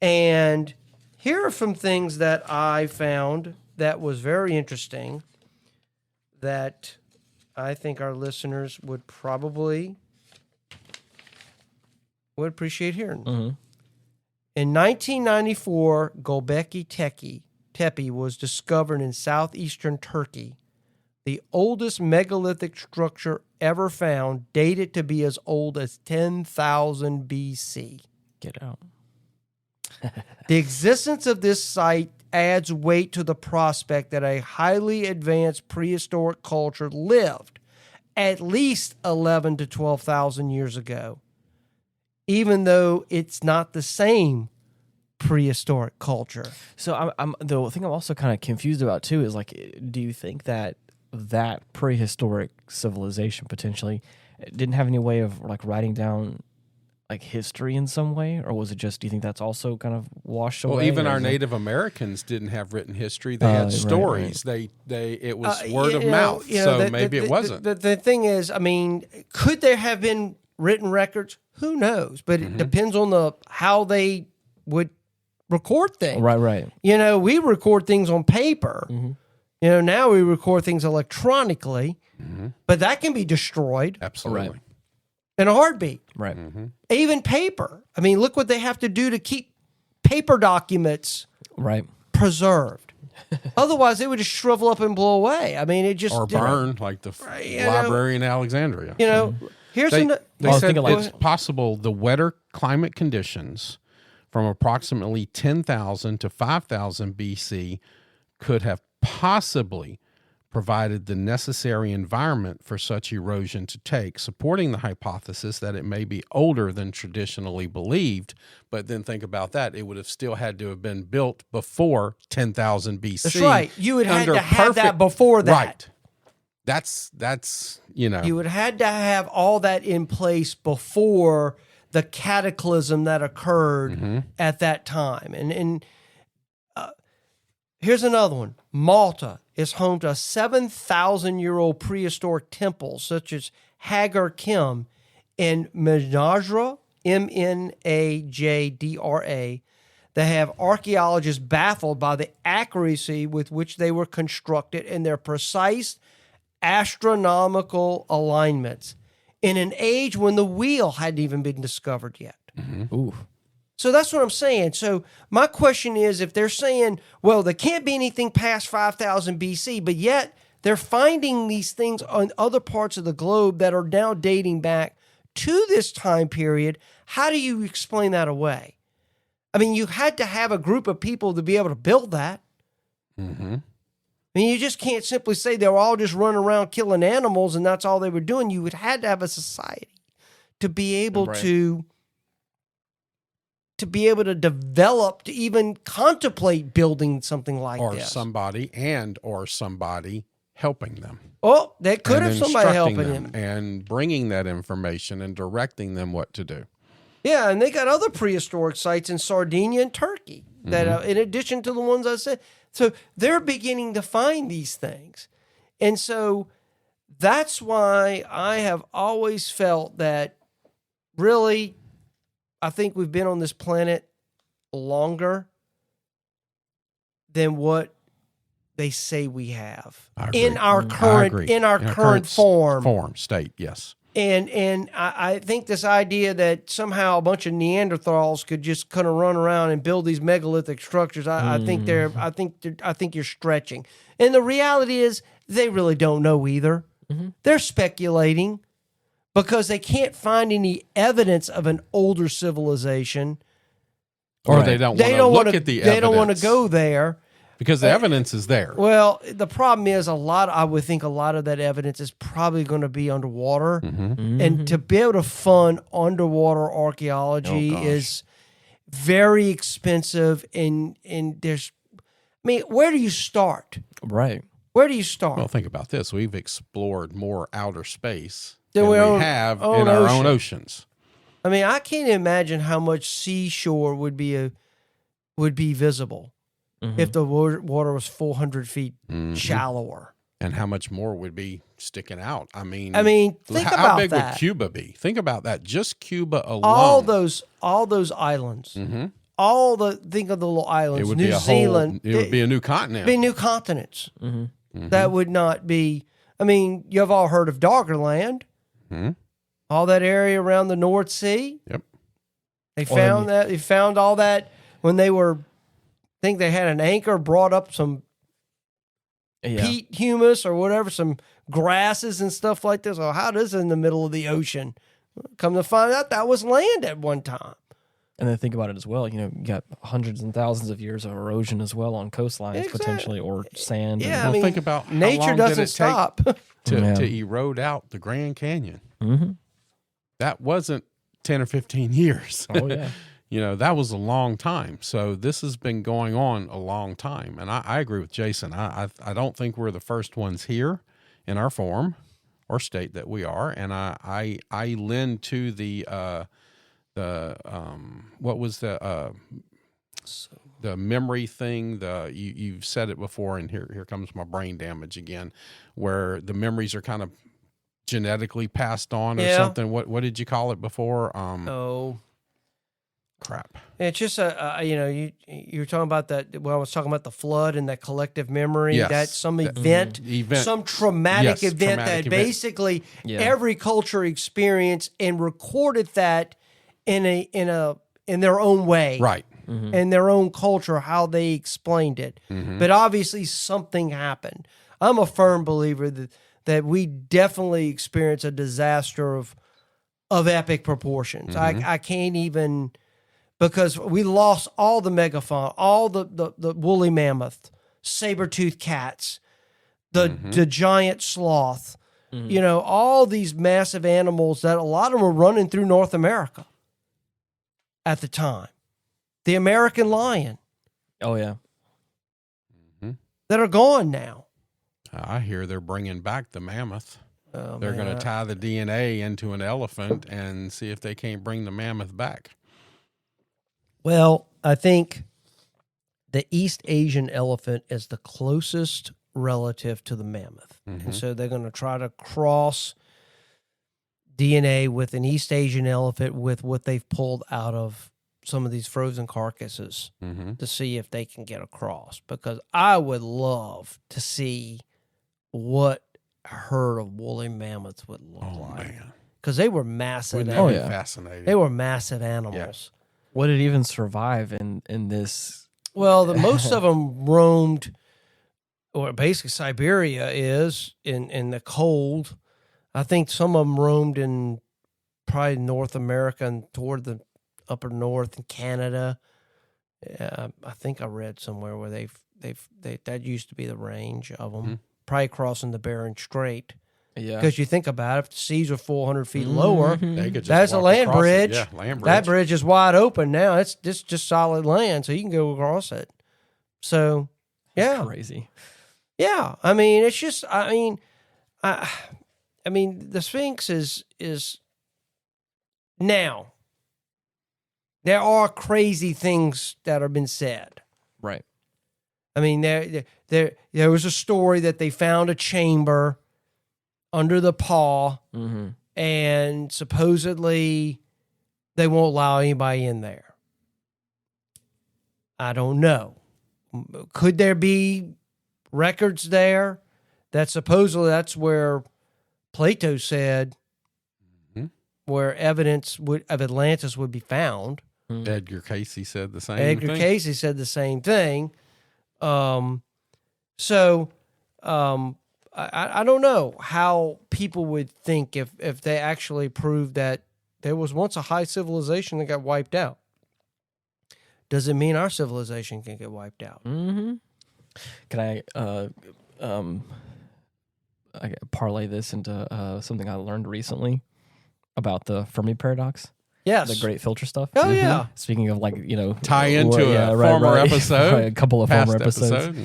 S2: And here are some things that I found that was very interesting, that I think our listeners would appreciate hearing. In 1994, Göbekli Tepe was discovered in southeastern Turkey, the oldest megalithic structure ever found, dated to be as old as 10,000 BC.
S1: Get out.
S2: The existence of this site adds weight to the prospect that a highly advanced prehistoric culture lived at least 11 to 12,000 years ago, even though it's not the same prehistoric culture.
S1: So the thing I'm also kind of confused about too is, like, do you think that prehistoric civilization potentially didn't have any way of like writing down like history in some way, or was it just, do you think that's also kind of washed away?
S3: Well, even our Native Americans didn't have written history. They had stories. Right. It was word of mouth. Maybe it wasn't.
S2: The thing is, I mean, could there have been written records? Who knows? But it depends on how they would record things.
S1: Right.
S2: You know, we record things on paper. You know, now we record things electronically, but that can be destroyed
S3: Absolutely.
S1: Right.
S2: in a heartbeat.
S1: Right.
S2: Even paper. I mean, look what they have to do to keep paper documents
S1: Right.
S2: preserved. Otherwise, they would just shrivel up and blow away. I mean, it just
S3: Or burn like the
S2: you
S3: library in Alexandria.
S2: You know, here's
S3: They
S1: was
S3: said
S1: thinking like-
S3: it's possible the wetter climate conditions from approximately 10,000 to 5,000 BC could have possibly provided the necessary environment for such erosion to take, supporting the hypothesis that it may be older than traditionally believed. But then think about that. It would have still had to have been built before 10,000 BC.
S2: That's right. You would have
S3: under
S2: to have that before that.
S3: Right. That's you know.
S2: You would had to have all that in place before the cataclysm that occurred at that time. And here's another one. Malta is home to 7,000-year-old prehistoric temples such as Hagar Kim and Menadra, Mnajdra, that have archaeologists baffled by the accuracy with which they were constructed and their precise astronomical alignments in an age when the wheel hadn't even been discovered yet.
S1: Ooh.
S2: So that's what I'm saying. So my question is, if they're saying, well, there can't be anything past 5,000 BC, but yet they're finding these things on other parts of the globe that are now dating back to this time period, how do you explain that away? I mean, you had to have a group of people to be able to build that. I mean, you just can't simply say they were all just running around killing animals and that's all they were doing. You would had to have a society to be able to be able to develop, to even contemplate building something like
S3: or
S2: this.
S3: somebody helping them.
S2: Oh, they could
S3: and
S2: have somebody
S3: instructing
S2: helping
S3: them
S2: him.
S3: and bringing that information and directing them what to do.
S2: Yeah, and they got other prehistoric sites in Sardinia and Turkey that, in addition to the ones I said. So they're beginning to find these things. And so that's why I have always felt that really, I think we've been on this planet longer than what they say we have
S3: I agree.
S2: in our
S3: I
S2: current
S3: agree.
S2: in our current form.
S3: State, yes.
S2: And I think this idea that somehow a bunch of Neanderthals could just kind of run around and build these megalithic structures, I think you're stretching. And the reality is they really don't know either. They're speculating because they can't find any evidence of an older civilization.
S3: Or they don't want to look at the evidence.
S2: They don't want to go there.
S3: Because the evidence is there.
S2: Well, the problem is I would think a lot of that evidence is probably going to be underwater. And to be able to fund underwater archaeology is very expensive. And there's, I mean, where do you start?
S1: Right.
S2: Where do you start?
S3: Well, think about this. We've explored more outer space
S2: Than
S3: than we
S2: we
S3: have
S2: own
S3: in our
S2: ocean.
S3: own oceans.
S2: I mean, I can't imagine how much seashore would be visible if the water was 400 feet shallower.
S3: And how much more would be sticking out? I mean,
S2: think
S3: how
S2: about
S3: big
S2: that.
S3: would Cuba be? Think about that. Just Cuba alone.
S2: All those islands. Think of the little islands.
S3: It would
S2: New
S3: be a
S2: Zealand.
S3: Whole, it would be a new continent.
S2: Be new continents. That would not be. I mean, you've all heard of Doggerland. All that area around the North Sea.
S3: Yep.
S2: They found that. They found all that when they were. I think they had an anchor, brought up some peat humus or whatever, some grasses and stuff like this. Oh, how does it in the middle of the ocean? Come to find out, that was land at one time.
S1: And then think about it as well. You know, you got hundreds and thousands of years of erosion as well on coastlines, potentially, or sand.
S2: Yeah,
S3: Well, think about how
S2: nature
S3: long
S2: doesn't
S3: did it
S2: stop.
S3: take to erode out the Grand Canyon. That wasn't 10 or 15 years.
S1: Oh, yeah.
S3: You know, that was a long time. So this has been going on a long time. And I agree with Jason. I don't think we're the first ones here in our form or state that we are. And I lend to the what was the memory thing, you've said it before, and here comes my brain damage again, where the memories are kind of genetically passed on or something. What did you call it before? crap.
S2: It's just you're talking about that. Well, I was talking about the flood and that collective memory.
S3: Yes.
S2: That some event, some traumatic event that basically every culture experienced and recorded that in their own way,
S3: Right.
S2: in their own culture, how they explained it. But obviously, something happened. I'm a firm believer that we definitely experienced a disaster of epic proportions. I can't even. Because we lost all the megafauna, all the woolly mammoth, saber-toothed cats, the giant sloth, all these massive animals that a lot of them were running through North America at the time. The American lion.
S1: Oh, yeah.
S2: That are gone now.
S3: I hear they're bringing back the mammoth.
S2: Oh,
S3: they're going to tie the DNA into an elephant and see if they can't bring the mammoth back.
S2: Well, I think the East Asian elephant is the closest relative to the mammoth. And so they're going to try to cross DNA with an East Asian elephant with what they've pulled out of some of these frozen carcasses to see if they can get across. Because I would love to see what a herd of woolly mammoths would look like. Because they were massive.
S3: Wouldn't that be fascinating?
S2: They were massive animals.
S3: Yeah.
S1: Would it even survive in this?
S2: Well, most of them roamed, or basically Siberia is in the cold. I think some of them roamed in probably North America and toward the upper north in Canada. I think I read somewhere where they that used to be the range of them, probably crossing the Bering Strait.
S1: Yeah,
S2: because you think about it, if the seas are 400 feet lower,
S3: they could just
S2: that's a land bridge.
S3: Yeah, land bridge.
S2: That bridge is wide open now. It's just solid land, so you can go across it. So, yeah,
S1: that's crazy.
S2: Yeah, I mean, it's just, I mean, the Sphinx is now. There are crazy things that have been said.
S1: Right.
S2: I mean, there was a story that they found a chamber under the paw, and supposedly they won't allow anybody in there. I don't know. Could there be records there that supposedly that's where Plato said where evidence of Atlantis would be found?
S3: Edgar Casey said the same
S2: thing. Edgar Casey said the same thing. I don't know how people would think if they actually proved that there was once a high civilization that got wiped out. Does it mean our civilization can get wiped out?
S1: Can I parlay this into something I learned recently about the Fermi paradox?
S2: Yes.
S1: The great filter stuff.
S2: Oh, yeah.
S1: Speaking of
S3: tie into a former episode.
S1: Right, a couple of former episodes.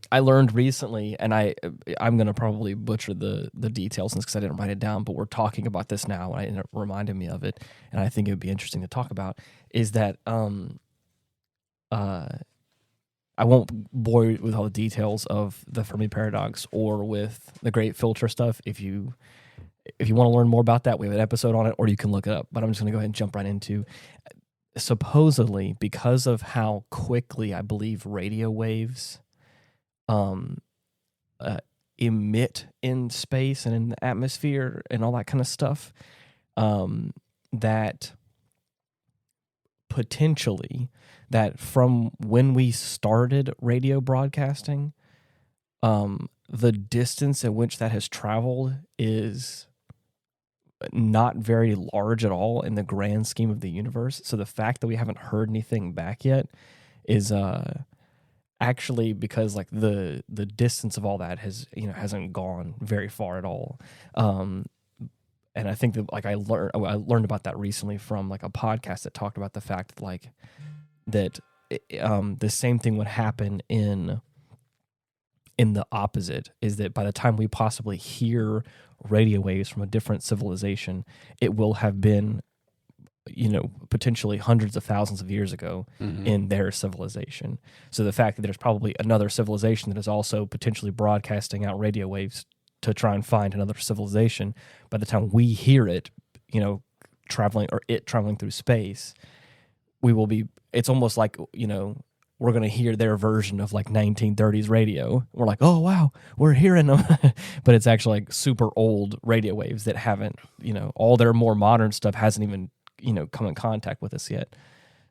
S1: I learned recently, and I'm going to probably butcher the details because I didn't write it down, but we're talking about this now, and it reminded me of it, and I think it would be interesting to talk about, is that I won't bore you with all the details of the Fermi paradox or with the great filter stuff. If you want to learn more about that, we have an episode on it, or you can look it up, but I'm just going to go ahead and jump right into supposedly, because of how quickly I believe radio waves emit in space and in the atmosphere and all that kind of stuff, that potentially that from when we started radio broadcasting, the distance at which that has traveled is not very large at all in the grand scheme of the universe. So the fact that we haven't heard anything back yet is actually because the distance of all that hasn't gone very far at all. And I think that I learned about that recently from a podcast that talked about the fact that the same thing would happen in the opposite, is that by the time we possibly hear radio waves from a different civilization, it will have been potentially hundreds of thousands of years ago in their civilization. So the fact that there's probably another civilization that is also potentially broadcasting out radio waves to try and find another civilization, by the time we hear it, traveling through space, we will be. It's almost like we're going to hear their version of like 1930s radio. We're like, oh wow, we're hearing them, but it's actually like super old radio waves that haven't, all their more modern stuff hasn't even come in contact with us yet.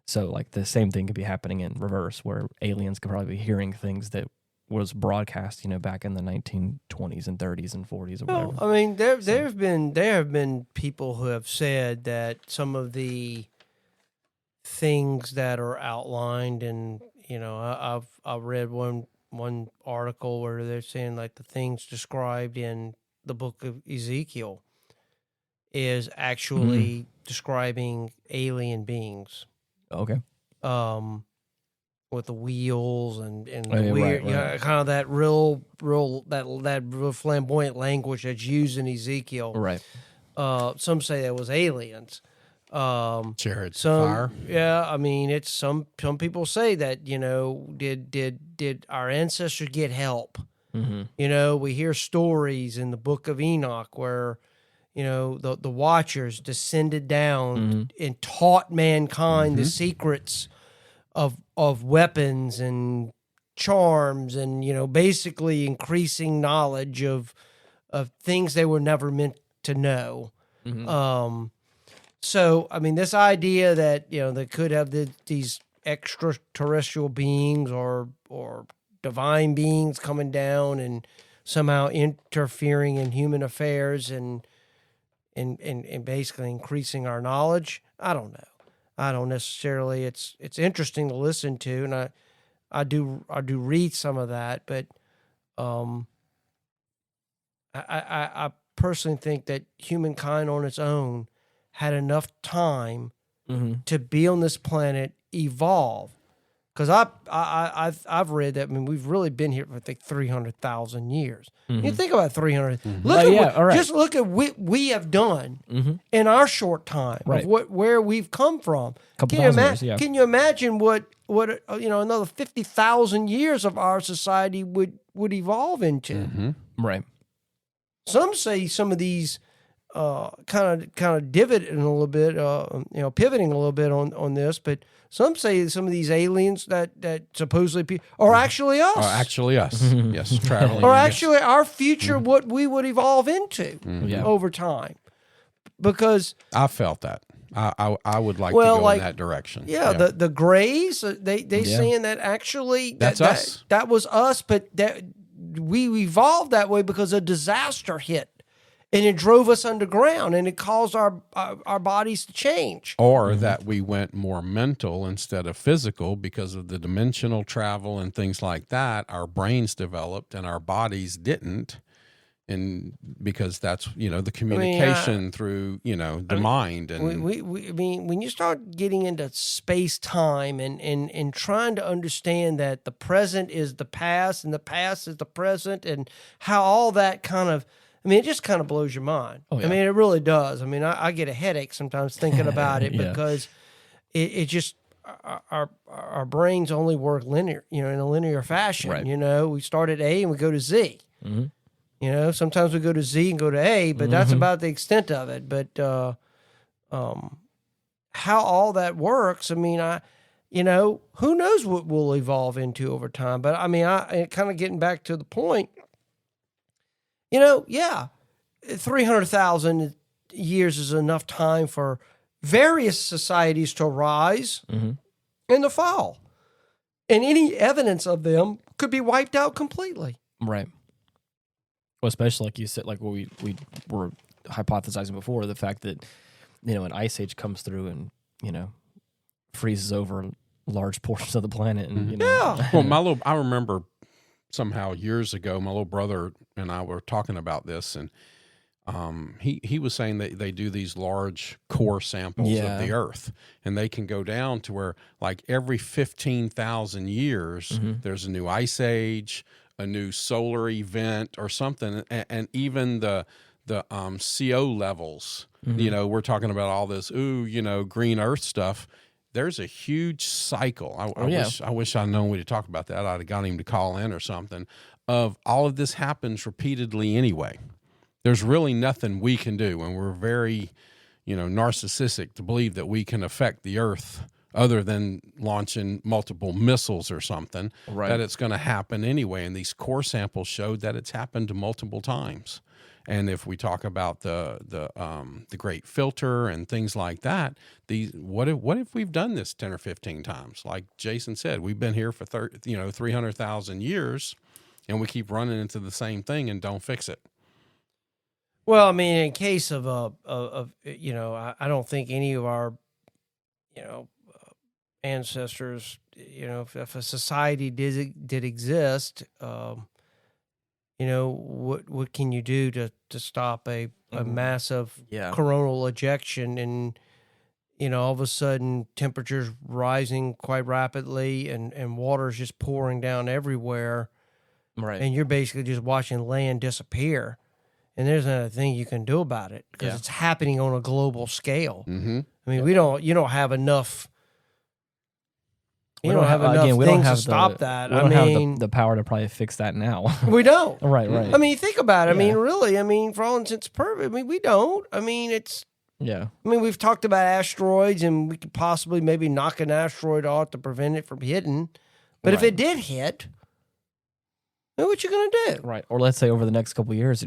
S1: So like the same thing could be happening in reverse, where aliens could probably be hearing things that was broadcast, back in the 1920s and 30s and 40s or whatever.
S2: Well, I mean, there have been people who have said that some of the things that are outlined, and I've read one article where they're saying like the things described in the book of Ezekiel is actually describing alien beings.
S1: Okay.
S2: With the wheels and the
S1: yeah,
S2: weird,
S1: right.
S2: kind of that real flamboyant language that's used in Ezekiel.
S1: Right.
S2: Some say that was aliens.
S3: Chariots of fire.
S2: Yeah, I mean, it's some people say that did our ancestors get help?
S1: Mm-hmm.
S2: We hear stories in the book of Enoch where the Watchers descended down and taught mankind the secrets of weapons and charms, and basically increasing knowledge of things they were never meant to know.
S1: Mm-hmm.
S2: So I mean, this idea that they could have these extraterrestrial beings or divine beings coming down and somehow interfering in human affairs and basically increasing our knowledge, I don't know. I don't necessarily. It's interesting to listen to, and I do read some of that, but I personally think that humankind on its own had enough time to be on this planet, evolve. Because I've read that. I mean, we've really been here for 300,000 years. You think about 300. Just look at what we have done in our short time of where we've come from. Can you imagine what another 50,000 years of our society would evolve into?
S1: Right.
S2: Some say some of these kind of divoting a little bit, pivoting a little bit on this, but some say some of these aliens that supposedly are actually us.
S3: Are actually us. Yes, traveling.
S2: Or actually our future, what we would evolve into over time. Because
S3: I felt that. I would like to go in that direction.
S2: Yeah, the Greys, they saying that actually
S3: that's us.
S2: That was us, but that we evolved that way because a disaster hit. And it drove us underground, and it caused our bodies to change.
S3: Or that we went more mental instead of physical because of the dimensional travel and things like that. Our brains developed, and our bodies didn't, and because that's the communication through the mind. And
S2: I mean, when you start getting into space time and trying to understand that the present is the past and the past is the present, and how all that kind of. I mean, it just kind of blows your mind. Oh, yeah. I mean, it really does. I mean, I get a headache sometimes thinking about it because it just our brains only work linear, in a linear fashion. Right. We start at A and we go to Z. Sometimes we go to Z and go to A, but that's about the extent of it. But how all that works, I mean, who knows what we'll evolve into over time? But I mean, I kind of getting back to the point. 300,000 years is enough time for various societies to rise and to fall. And any evidence of them could be wiped out completely.
S1: Right. Well, especially like you said, like what we were hypothesizing before, the fact that, an ice age comes through and, freezes over large portions of the planet. And,
S3: Well, I remember somehow years ago, my little brother and I were talking about this, and he was saying that they do these large core samples of the Earth, and they can go down to where, like, every 15,000 years, there's a new ice age, a new solar event or something, and even the CO levels. We're talking about all this green Earth stuff. There's a huge cycle. I wish I'd known we to talk about that. I'd have got him to call in or something. Of all of this happens repeatedly anyway. There's really nothing we can do, and we're very, narcissistic to believe that we can affect the Earth other than launching multiple missiles or something,
S1: Right.
S3: that it's going to happen anyway. And these core samples showed that it's happened multiple times. And if we talk about the Great Filter and things like that, what if we've done this 10 or 15 times? Like Jason said, we've been here for 300,000 years, and we keep running into the same thing and don't fix it.
S2: Well, I mean, in case of I don't think any of our, ancestors, if a society did exist, what can you do to stop a massive coronal ejection and, all of a sudden temperatures rising quite rapidly and water's just pouring down everywhere.
S1: Right.
S2: And you're basically just watching land disappear. And there's not a thing you can do about it because it's happening on a global scale.
S3: Mm-hmm.
S2: I mean, you don't have enough. You don't have enough
S1: again, we don't
S2: things
S1: have
S2: to stop that.
S1: We don't have the power to probably fix that now.
S2: We don't.
S1: Right.
S2: I mean, think about it. I mean, really. I mean, for all intents and purposes, I mean, we don't. I mean, it's.
S1: Yeah.
S2: I mean, we've talked about asteroids, and we could possibly maybe knock an asteroid off to prevent it from hitting. But if it did hit, then what you gonna do?
S1: Right. Or let's say over the next couple of years,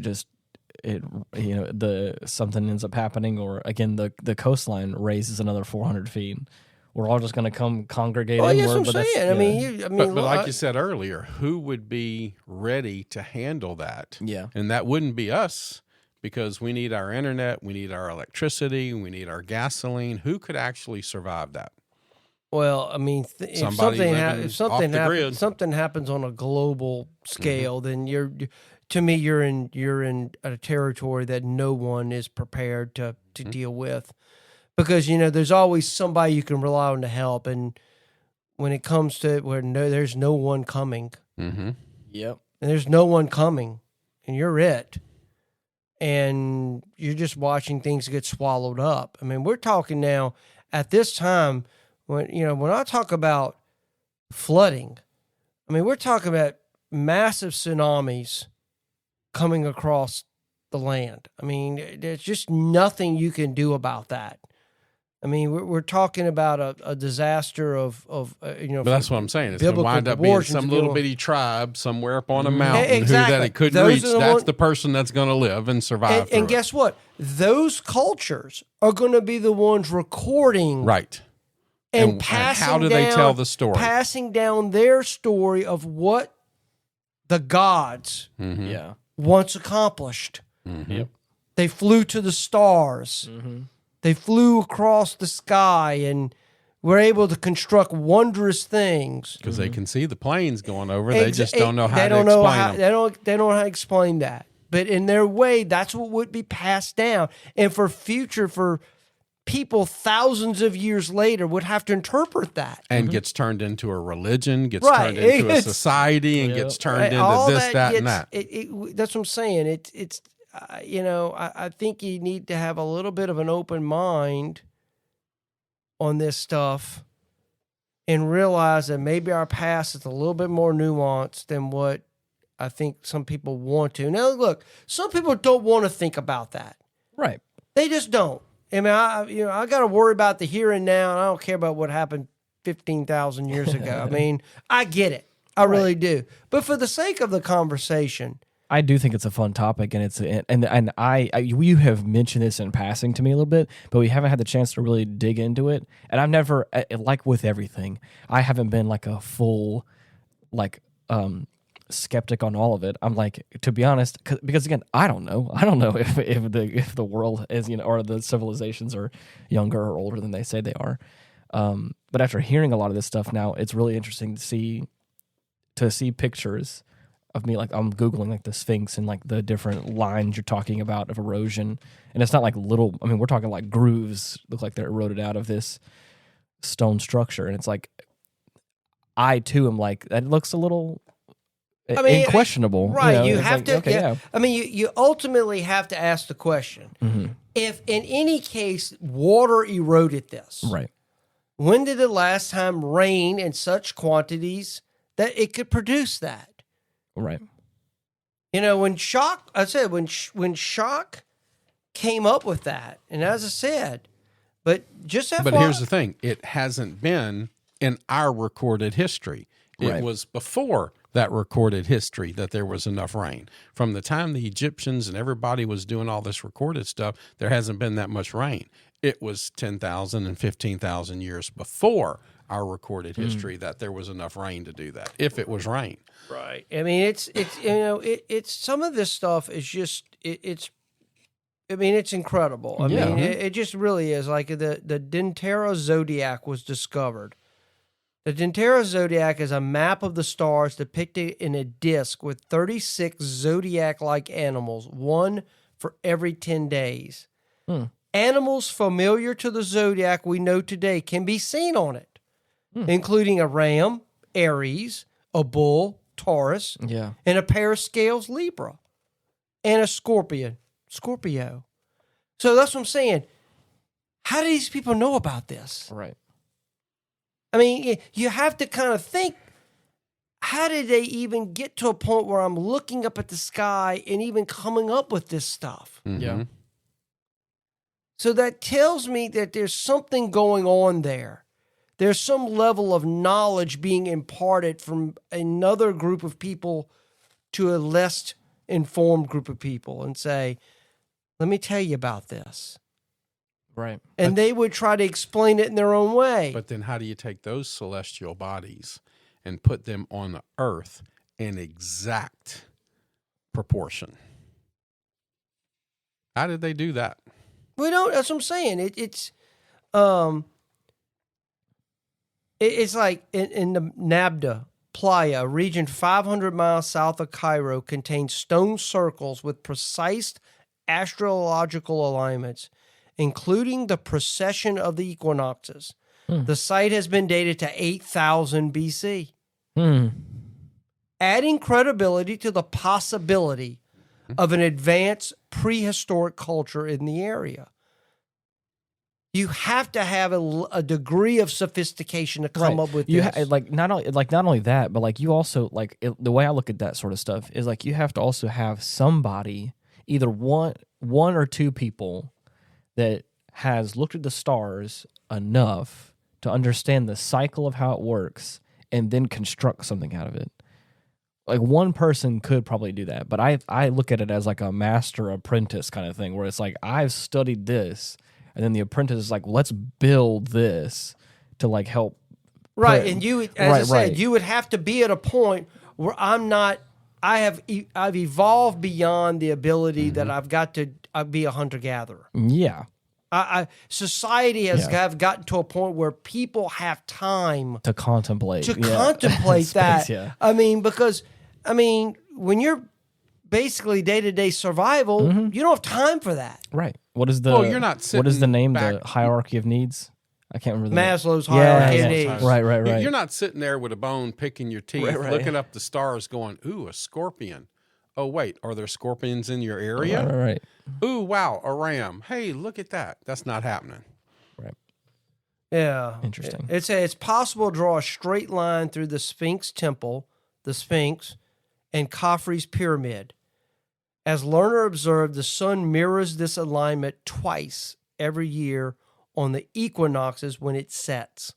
S1: something ends up happening, or again the coastline raises another 400 feet. We're all just going to come congregate
S2: Well,
S1: inward.
S2: yes, I'm saying.
S3: But like you said earlier, who would be ready to handle that?
S1: Yeah.
S3: And that wouldn't be us, because we need our internet, we need our electricity, we need our gasoline. Who could actually survive that?
S2: Well, I mean, if something happens on a global scale, then you're in a territory that no one is prepared to deal with. Because, there's always somebody you can rely on to help. And when it comes to where there's no one coming.
S3: Mm-hmm.
S1: Yep.
S2: And there's no one coming. And you're it. And you're just watching things get swallowed up. I mean, we're talking now at this time, when I talk about flooding, I mean, we're talking about massive tsunamis coming across the land. I mean, there's just nothing you can do about that. I mean, we're talking about a disaster of. But
S3: that's what I'm saying. It's going to wind up being some little bitty tribe somewhere up on a mountain that it couldn't reach. That's the person that's going to live and survive.
S2: And guess what? Those cultures are going to be the ones recording.
S3: Right.
S2: And passing
S3: how do they tell the story?
S2: Passing down their story of what the gods once accomplished.
S3: Mm-hmm.
S1: Yep.
S2: They flew to the stars.
S1: Mm-hmm.
S2: They flew across the sky and were able to construct wondrous things.
S3: Because they can see the planes going over. They just don't know how to explain them.
S2: They don't know how to explain that. But in their way, that's what would be passed down. And for people thousands of years later would have to interpret that.
S3: And gets turned into a religion, gets turned into a society, and gets turned into this, that, and that.
S2: That's what I'm saying. I think you need to have a little bit of an open mind on this stuff and realize that maybe our past is a little bit more nuanced than what I think some people want to. Now, look, some people don't want to think about that.
S1: Right.
S2: They just don't. I mean, I got to worry about the here and now, and I don't care about what happened 15,000 years ago. I mean, I get it. I really do. But for the sake of the conversation,
S1: I do think it's a fun topic, and you have mentioned this in passing to me a little bit, but we haven't had the chance to really dig into it. And I've never, like with everything, I haven't been like a full, skeptic on all of it. I'm like, to be honest, because again, I don't know if the world is, or the civilizations are younger or older than they say they are. But after hearing a lot of this stuff now, it's really interesting to see pictures of me, like I'm Googling like the Sphinx and like the different lines you're talking about of erosion. And it's not like little, I mean, we're talking like grooves look like they're eroded out of this stone structure. And it's like, I too am like, that looks a little questionable.
S2: Right. You have to, I mean, you ultimately have to ask the question, if in any case water eroded this,
S1: right?
S2: When did the last time rain in such quantities that it could produce that?
S1: Right.
S2: When shock, I said, when shock came up with that, and as I said, But just FYI,
S3: But here's the thing. It hasn't been in our recorded history. It
S1: Right.
S3: was before that recorded history that there was enough rain. From the time the Egyptians and everybody was doing all this recorded stuff, there hasn't been that much rain. It was 10,000 and 15,000 years before our recorded history that there was enough rain to do that, if it was rain.
S2: right? I mean, it's some of this stuff is just it's. I mean, it's incredible. I
S1: Yeah.
S2: mean, it just really is. Like the Dentera Zodiac was discovered. The Dentera Zodiac is a map of the stars depicted in a disk with 36 zodiac-like animals, one for every 10 days. Animals familiar to the zodiac we know today can be seen on it, including a ram, Aries, a bull, Taurus,
S1: Yeah.
S2: and a pair of scales, Libra, and a scorpion, Scorpio. So that's what I'm saying. How do these people know about this?
S1: Right.
S2: I mean, you have to kind of think, how did they even get to a point where I'm looking up at the sky and even coming up with this stuff?
S1: Yeah.
S2: So that tells me that there's something going on there. There's some level of knowledge being imparted from another group of people to a less informed group of people and say, let me tell you about this.
S1: Right.
S2: And they would try to explain it in their own way.
S3: But then how do you take those celestial bodies and put them on the earth in exact proportion? How did they do that?
S2: We don't. That's what I'm saying. It's like in the Nabda Playa, a region 500 miles south of Cairo, contains stone circles with precise astrological alignments, including the precession of the equinoxes. The site has been dated to 8,000 BC, adding credibility to the possibility of an advanced prehistoric culture in the area. You have to have a degree of sophistication to come up with this.
S1: Not only that, but like you also the way I look at that sort of stuff is like you have to also have somebody, either one or two people that has looked at the stars enough to understand the cycle of how it works and then construct something out of it. Like one person could probably do that, but I look at it as like a master apprentice kind of thing where it's like I've studied this and then the apprentice is like, let's build this to like help.
S2: Right. And you, as I said, you would have to be at a point where I've evolved beyond the ability that I've got to be a hunter-gatherer.
S1: Yeah.
S2: Society has gotten to a point where people have time
S1: to contemplate
S2: that.
S1: Yeah.
S2: I mean, because when you're basically day-to-day survival, you don't have time for that.
S1: Right. What is the?
S3: You're not
S1: what is the name?
S3: back-
S1: The hierarchy of needs. I can't remember the
S2: Maslow's hierarchy of
S1: yeah.
S2: needs.
S1: Right.
S3: You're not sitting there with a bone, picking your teeth,
S1: Right.
S3: looking up the stars, going, "Ooh, a scorpion." Oh wait, are there scorpions in your area?
S1: Right.
S3: Ooh, wow, a ram. Hey, look at that. That's not happening.
S1: Right.
S2: Yeah.
S1: Interesting.
S2: It's possible to draw a straight line through the Sphinx temple, the Sphinx, and Khafre's pyramid. As Lerner observed, the sun mirrors this alignment twice every year on the equinoxes when it sets.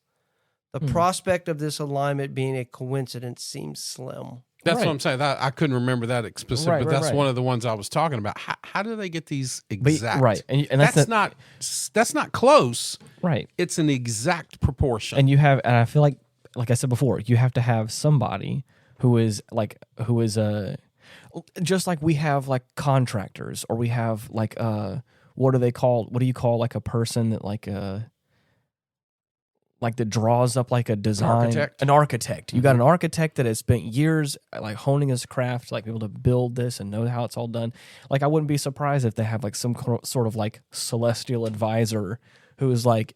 S2: The prospect of this alignment being a coincidence seems slim.
S3: That's what I'm saying. I couldn't remember that specific, but that's one of the ones I was talking about. How do they get these exact?
S1: And
S3: that's not close.
S1: Right.
S3: It's an exact proportion.
S1: And I feel like I said before, you have to have somebody who is just like we have like contractors, or we have like what do you call like a person that like that draws up like a design, an architect. You got an architect that has spent years like honing his craft, like be able to build this and know how it's all done. Like I wouldn't be surprised if they have like some sort of like celestial advisor who is like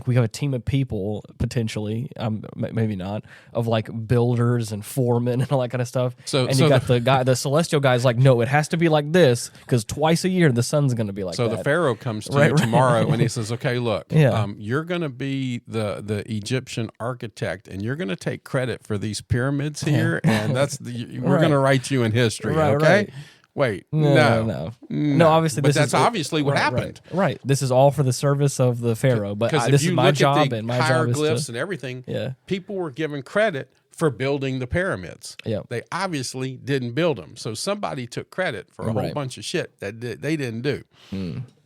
S1: we have a team of people potentially, maybe not, of like builders and foremen and all that kind of stuff. You got the celestial guy's like, no, it has to be like this because twice a year the sun's going to be like that.
S3: So the Pharaoh comes to you tomorrow and he says, okay, look, you're going to be the Egyptian architect and you're going to take credit for these pyramids here, and we're going to write you in history, okay? Right. Wait,
S1: No. Obviously,
S3: but that's obviously what
S1: right,
S3: happened.
S1: Right. This is all for the service of the pharaoh. But
S3: Because
S1: this
S3: if you
S1: is my
S3: look
S1: job,
S3: at the
S1: and my job is
S3: hieroglyphs
S1: to.
S3: and everything,
S1: Yeah.
S3: people were given credit for building the pyramids.
S1: Yeah.
S3: They obviously didn't build them, so somebody took credit for a whole
S1: Right.
S3: bunch of shit that they didn't do,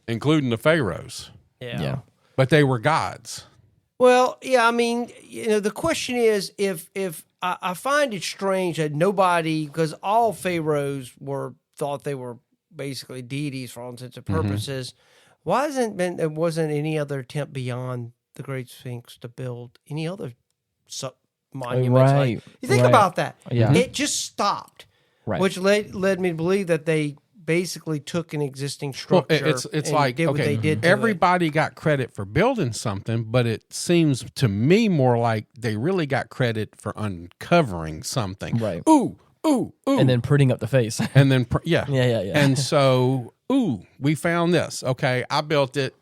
S3: including the pharaohs.
S1: Yeah.
S3: But they were gods.
S2: Well, yeah, I mean, the question is if I find it strange that nobody, because all pharaohs thought they were basically deities for all intents and purposes. Why there wasn't any other attempt beyond the Great Sphinx to build any other monuments?
S1: Right.
S2: Like, you think about that.
S1: Yeah.
S2: It just stopped,
S1: Right.
S2: which led me to believe that they basically took an existing structure.
S3: Well, it's
S2: and
S3: like,
S2: did what they did to
S3: everybody got credit for building something, but it seems to me more like they really got credit for uncovering something.
S1: Right.
S3: Ooh.
S1: And then prettying up the face.
S3: And then, yeah.
S1: Yeah.
S3: And so, we found this. Okay, I built it.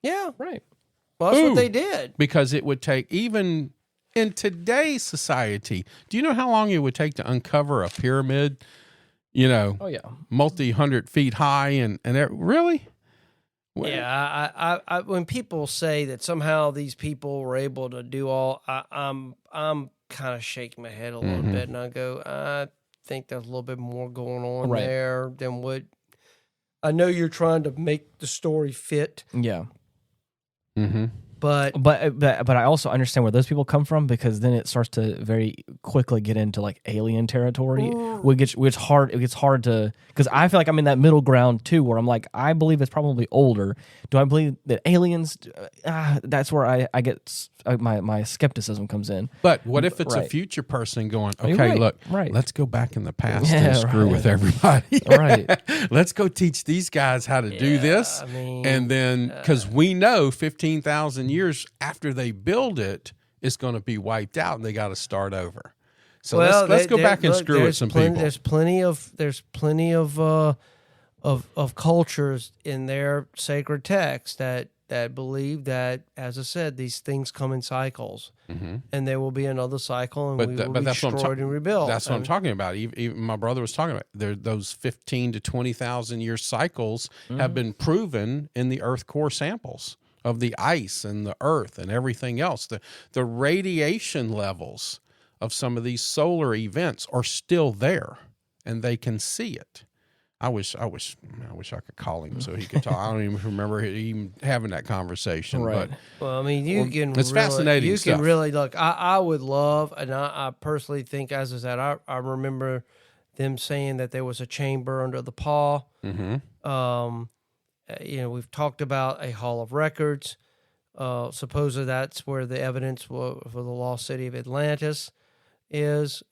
S2: Yeah.
S1: Right.
S2: Well, that's what they did.
S3: Because it would take, even in today's society, do you know how long it would take to uncover a pyramid?
S1: Oh, yeah.
S3: Multi-hundred feet high and really? Well,
S2: Yeah, I when people say that somehow these people were able to do all, I'm kind of shaking my head a little bit, and I go, I think there's a little bit more going on
S1: Right.
S2: there than what. I know you're trying to make the story fit,
S1: Yeah.
S2: but
S1: But I also understand where those people come from, because then it starts to very quickly get into like alien territory, which gets hard. It gets hard to, because I feel like I'm in that middle ground too, where I'm like, I believe it's probably older. Do I believe that aliens? That's where I get my skepticism comes in.
S3: but what if it's a
S1: Right.
S3: future person going, okay,
S1: Right,
S3: look,
S1: right.
S3: let's go back in the past
S1: Yeah,
S3: and screw
S1: right.
S3: with everybody.
S1: Right.
S3: Let's go teach these guys how to do this.
S2: I mean,
S3: And then, because we know 15,000 years after they build it, it's going to be wiped out and they got to start over. So let's go back and screw with some people.
S2: There's plenty of cultures in their sacred texts that believe that, as I said, these things come in cycles, and there will be another cycle, and we will be
S3: that's what I'm
S2: destroyed and rebuilt.
S3: That's what I'm talking about. Even my brother was talking about those 15 to 20,000 year cycles have been proven in the Earth core samples of the ice and the Earth and everything else. The radiation levels of some of these solar events are still there, and they can see it. I wish I could call him so he could talk. I don't even remember even having that conversation.
S1: Right.
S3: But
S2: Well, I mean, it's
S3: fascinating
S2: You
S3: stuff.
S2: can really look. I would love, and I personally think, as I said, I remember them saying that there was a chamber under the paw. We've talked about a Hall of Records. Supposedly that's where the evidence for the lost city of Atlantis is.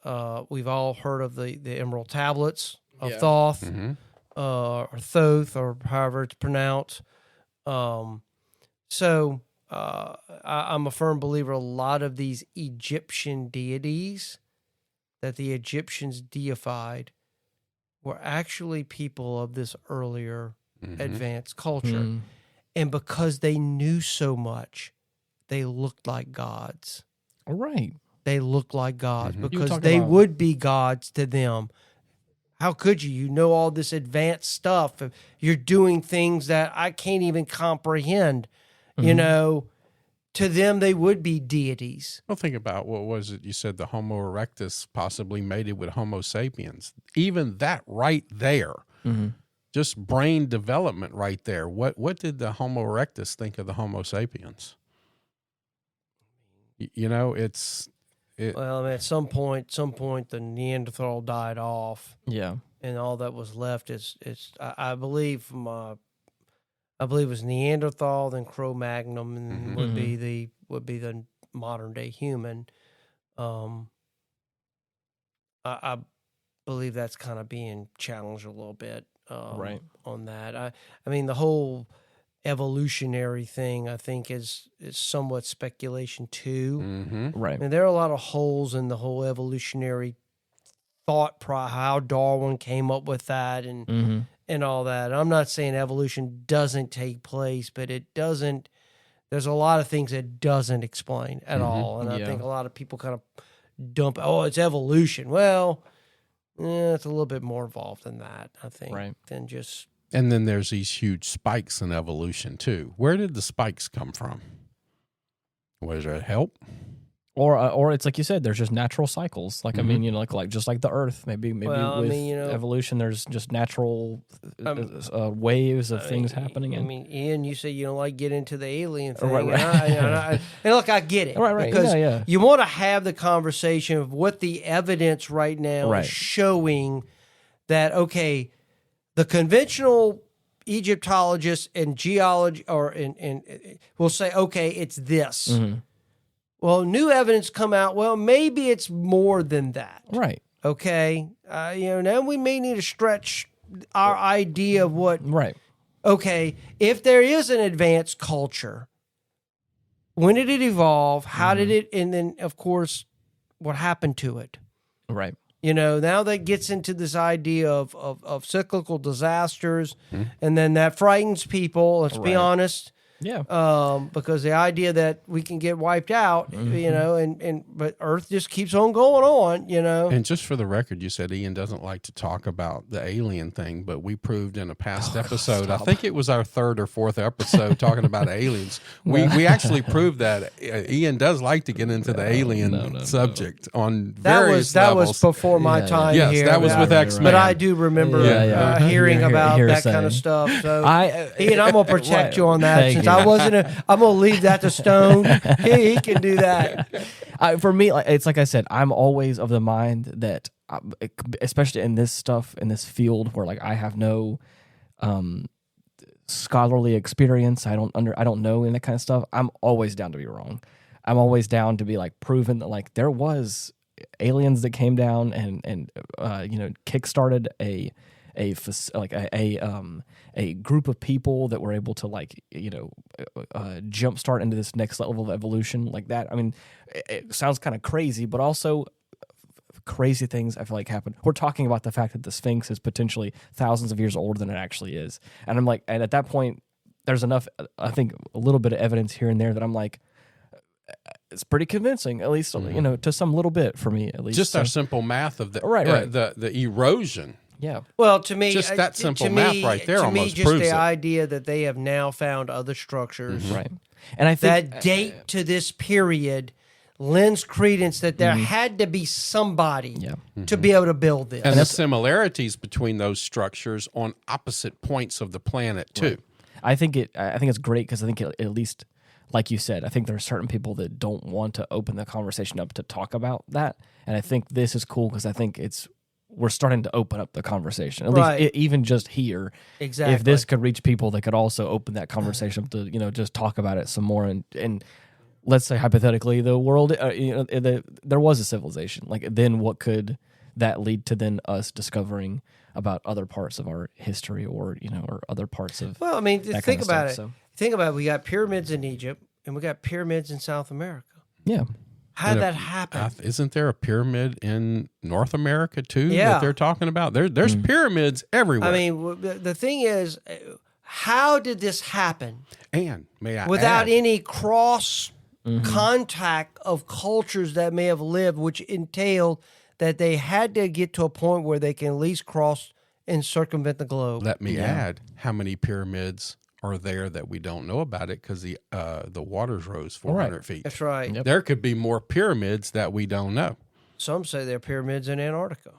S2: We've all heard of the Emerald Tablets of Thoth, or Thoth, or however it's pronounced. I'm a firm believer a lot of these Egyptian deities that the Egyptians deified were actually people of this earlier advanced culture. And because they knew so much, they looked like gods.
S1: Right.
S2: They looked like gods because
S1: talking
S2: they
S1: about-
S2: would be gods to them. How could you? You know all this advanced stuff. You're doing things that I can't even comprehend. To them, they would be deities.
S3: well, think about, what was it? You said the Homo erectus possibly mated with Homo sapiens. Even that right there, just brain development right there. What did the Homo erectus think of the Homo sapiens?
S2: Well, I mean, at some point, the Neanderthal died off.
S1: Yeah.
S2: And all that was left is I believe it was Neanderthal, then Cro-Magnon, and would be the modern day human. I believe that's kind of being challenged a little bit,
S1: Right.
S2: on that. I mean, the whole evolutionary thing, I think, is somewhat speculation too.
S1: Right.
S2: I mean, there are a lot of holes in the whole evolutionary thought how Darwin came up with that and all that. I'm not saying evolution doesn't take place, but it doesn't. There's a lot of things it doesn't explain at all, and I think a lot of people kind of dump. Oh, it's evolution. Well, it's a little bit more involved than that, I think,
S1: Right.
S2: than just.
S3: And then there's these huge spikes in evolution too. Where did the spikes come from? Was it help?
S1: Or it's like you said, there's just natural cycles. Like I mean, like just like the Earth, maybe
S2: Well,
S1: with
S2: I mean,
S1: evolution, there's just natural waves of things happening.
S2: I mean, Ian, you say you don't like get into the alien thing,
S1: Right.
S2: and look, I get it,
S1: Right.
S2: Because
S1: Yeah.
S2: you want to have the conversation of what the evidence right now
S1: Right.
S2: is showing that the conventional Egyptologists and geology will say it's this.
S1: Mm-hmm.
S2: Well, new evidence come out. Well, maybe it's more than that.
S1: Right.
S2: Okay. Now we may need to stretch our idea of what.
S1: Right.
S2: Okay, if there is an advanced culture, when did it evolve? How did it? And then, of course, what happened to it?
S1: Right.
S2: Now that gets into this idea of cyclical disasters, and then that frightens people. Let's be honest.
S1: Yeah.
S2: Because the idea that we can get wiped out, but Earth just keeps on going on,
S3: And just for the record, you said Ian doesn't like to talk about the alien thing, but we proved in a past episode, I think it was our third or fourth episode talking about aliens. We actually proved that Ian does like to get into the alien subject on various
S2: that
S3: levels.
S2: was before my time
S3: Yes,
S2: here.
S3: that was with X-Men.
S2: But I do remember hearing about that kind of stuff. So Ian, I'm gonna protect you on that.
S1: Thank
S2: Since
S1: you.
S2: I'm gonna leave that to Stone. He can do that.
S1: For me, it's like I said, I'm always of the mind that, especially in this stuff, in this field where like I have no scholarly experience, I don't know any that kind of stuff. I'm always down to be wrong. I'm always down to be like proven that like there was aliens that came down and kickstarted a group of people that were able to jumpstart into this next level of evolution like that. I mean, it sounds kind of crazy, but also crazy things I feel like happen. We're talking about the fact that the Sphinx is potentially thousands of years older than it actually is. And I'm like, and at that point, there's enough, I think, a little bit of evidence here and there that I'm like, it's pretty convincing, at least, to some little bit for me, at least.
S3: Just our simple math of the the erosion.
S1: Yeah.
S2: Well, to me,
S3: just that simple math right there almost
S2: just
S3: proves
S2: the
S3: it.
S2: idea that they have now found other structures,
S1: right? And I think
S2: that date to this period lends credence that there had to be somebody to be able to build this.
S3: And the similarities between those structures on opposite points of the planet too.
S1: Right. I think it's great because I think at least, like you said, I think there are certain people that don't want to open the conversation up to talk about that, and I think this is cool because I think we're starting to open up the conversation. At least even just here.
S2: Exactly.
S1: If this could reach people that could also open that conversation up to, just talk about it some more. And let's say hypothetically the world, there was a civilization. Like then what could that lead to then us discovering about other parts of our history or other parts of
S2: Well, I mean, think about it.
S1: So.
S2: Think about it. We got pyramids in Egypt and we got pyramids in South America.
S1: Yeah.
S2: How did that happen?
S3: Isn't there a pyramid in North America too
S2: Yeah.
S3: that they're talking about? There's pyramids everywhere.
S2: I mean, the thing is, how did this happen
S3: and may I
S2: without
S3: add,
S2: any cross contact of cultures that may have lived, which entailed that they had to get to a point where they can at least cross and circumvent the globe.
S3: let me add how many pyramids are there that we don't know about it because the waters rose 400 feet.
S2: That's right.
S1: Yep.
S3: There could be more pyramids that we don't know.
S2: Some say there are pyramids in Antarctica.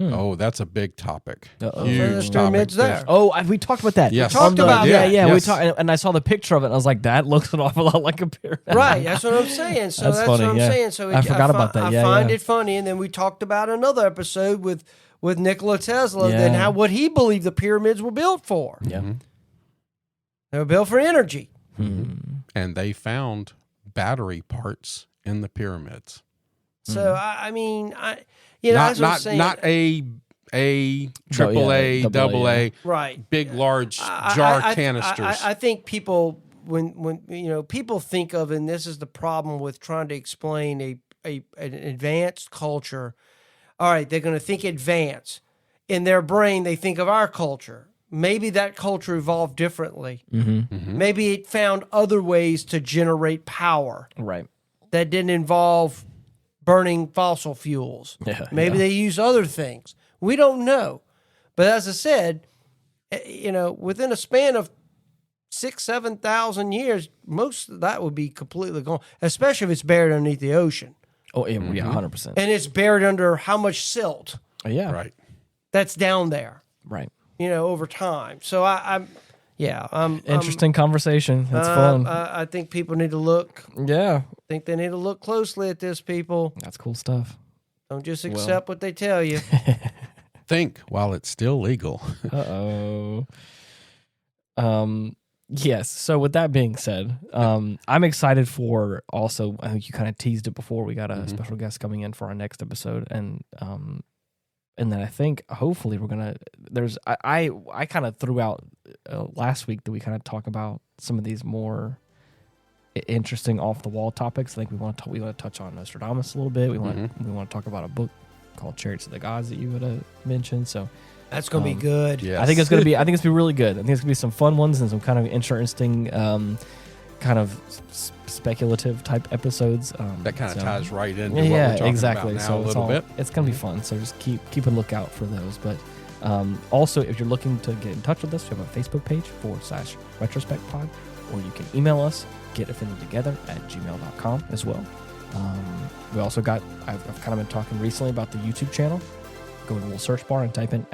S3: Oh, that's a big topic.
S1: Uh-oh.
S3: Huge
S2: There's
S3: topic.
S2: pyramids there.
S1: Oh, we talked about that.
S3: Yes.
S2: We talked about that.
S1: Yeah. We
S3: Yes.
S1: talked, and I saw the picture of it, and I was like, that looks an awful lot like a pyramid.
S2: Right, that's what I'm saying. So
S1: That's
S2: that's
S1: funny,
S2: what I'm
S1: yeah.
S2: saying. So
S1: I forgot about that.
S2: I
S1: Yeah,
S2: find
S1: yeah.
S2: it funny, and then we talked about another episode with Nikola Tesla
S1: Yeah.
S2: and what he believed the pyramids were built for.
S1: Yeah.
S2: They were built for energy.
S3: And they found battery parts in the pyramids.
S2: So I mean, that's what I'm saying.
S3: Not a triple A, double A,
S2: right,
S3: big large jar canisters.
S2: I think people when people think of, and this is the problem with trying to explain an advanced culture. All right, they're going to think advanced. In their brain, they think of our culture. Maybe that culture evolved differently. Maybe it found other ways to generate power
S1: Right.
S2: that didn't involve burning fossil fuels.
S1: Yeah,
S2: Maybe they use other things. We don't know. But as I said, within a span of 6,000-7,000 years, most of that would be completely gone, especially if it's buried underneath the ocean.
S1: Oh, yeah, 100%.
S2: And it's buried under how much silt
S1: Yeah.
S3: Right.
S2: that's down there,
S1: Right.
S2: over time. So I'm
S1: Interesting conversation. It's fun.
S2: I think people need to look.
S1: Yeah.
S2: I think they need to look closely at this, people.
S1: That's cool stuff.
S2: Don't just accept what they tell you.
S3: Think while it's still legal.
S1: Uh-oh. Yes. So with that being said, I'm excited for also, I think you kind of teased it before, we got a special guest coming in for our next episode. And then I think hopefully we're going to, I kind of threw out last week that we kind of talk about some of these more interesting off the wall topics. I think we want to touch on Nostradamus a little bit. We want to talk about a book called Chariots of the Gods that you would mentioned. So
S2: That's going to be good.
S3: Yes.
S1: I think it's going to be really good. I think it's going to be some fun ones and some kind of interesting, kind of speculative type episodes.
S3: That kind of ties right into what
S1: yeah,
S3: we're talking
S1: exactly.
S3: about now
S1: So
S3: a little bit.
S1: It's going to be fun. So just keep a lookout for those. But also, if you're looking to get in touch with us, we have a Facebook page /Retrospect Pod, or you can email us, getoffendedtogether@gmail.com as well. We also got, I've kind of been talking recently about the YouTube channel. Go to the little search bar and type in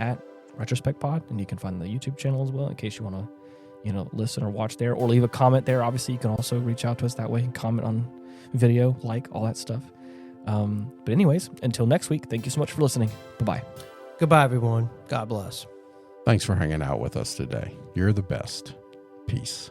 S1: @Retrospect Pod, and you can find the YouTube channel as well in case you want to, listen or watch there, or leave a comment there. Obviously, you can also reach out to us that way and comment on video, all that stuff. But anyways, until next week, thank you so much for listening. Bye-bye.
S2: Goodbye, everyone. God bless.
S3: Thanks for hanging out with us today. You're the best. Peace.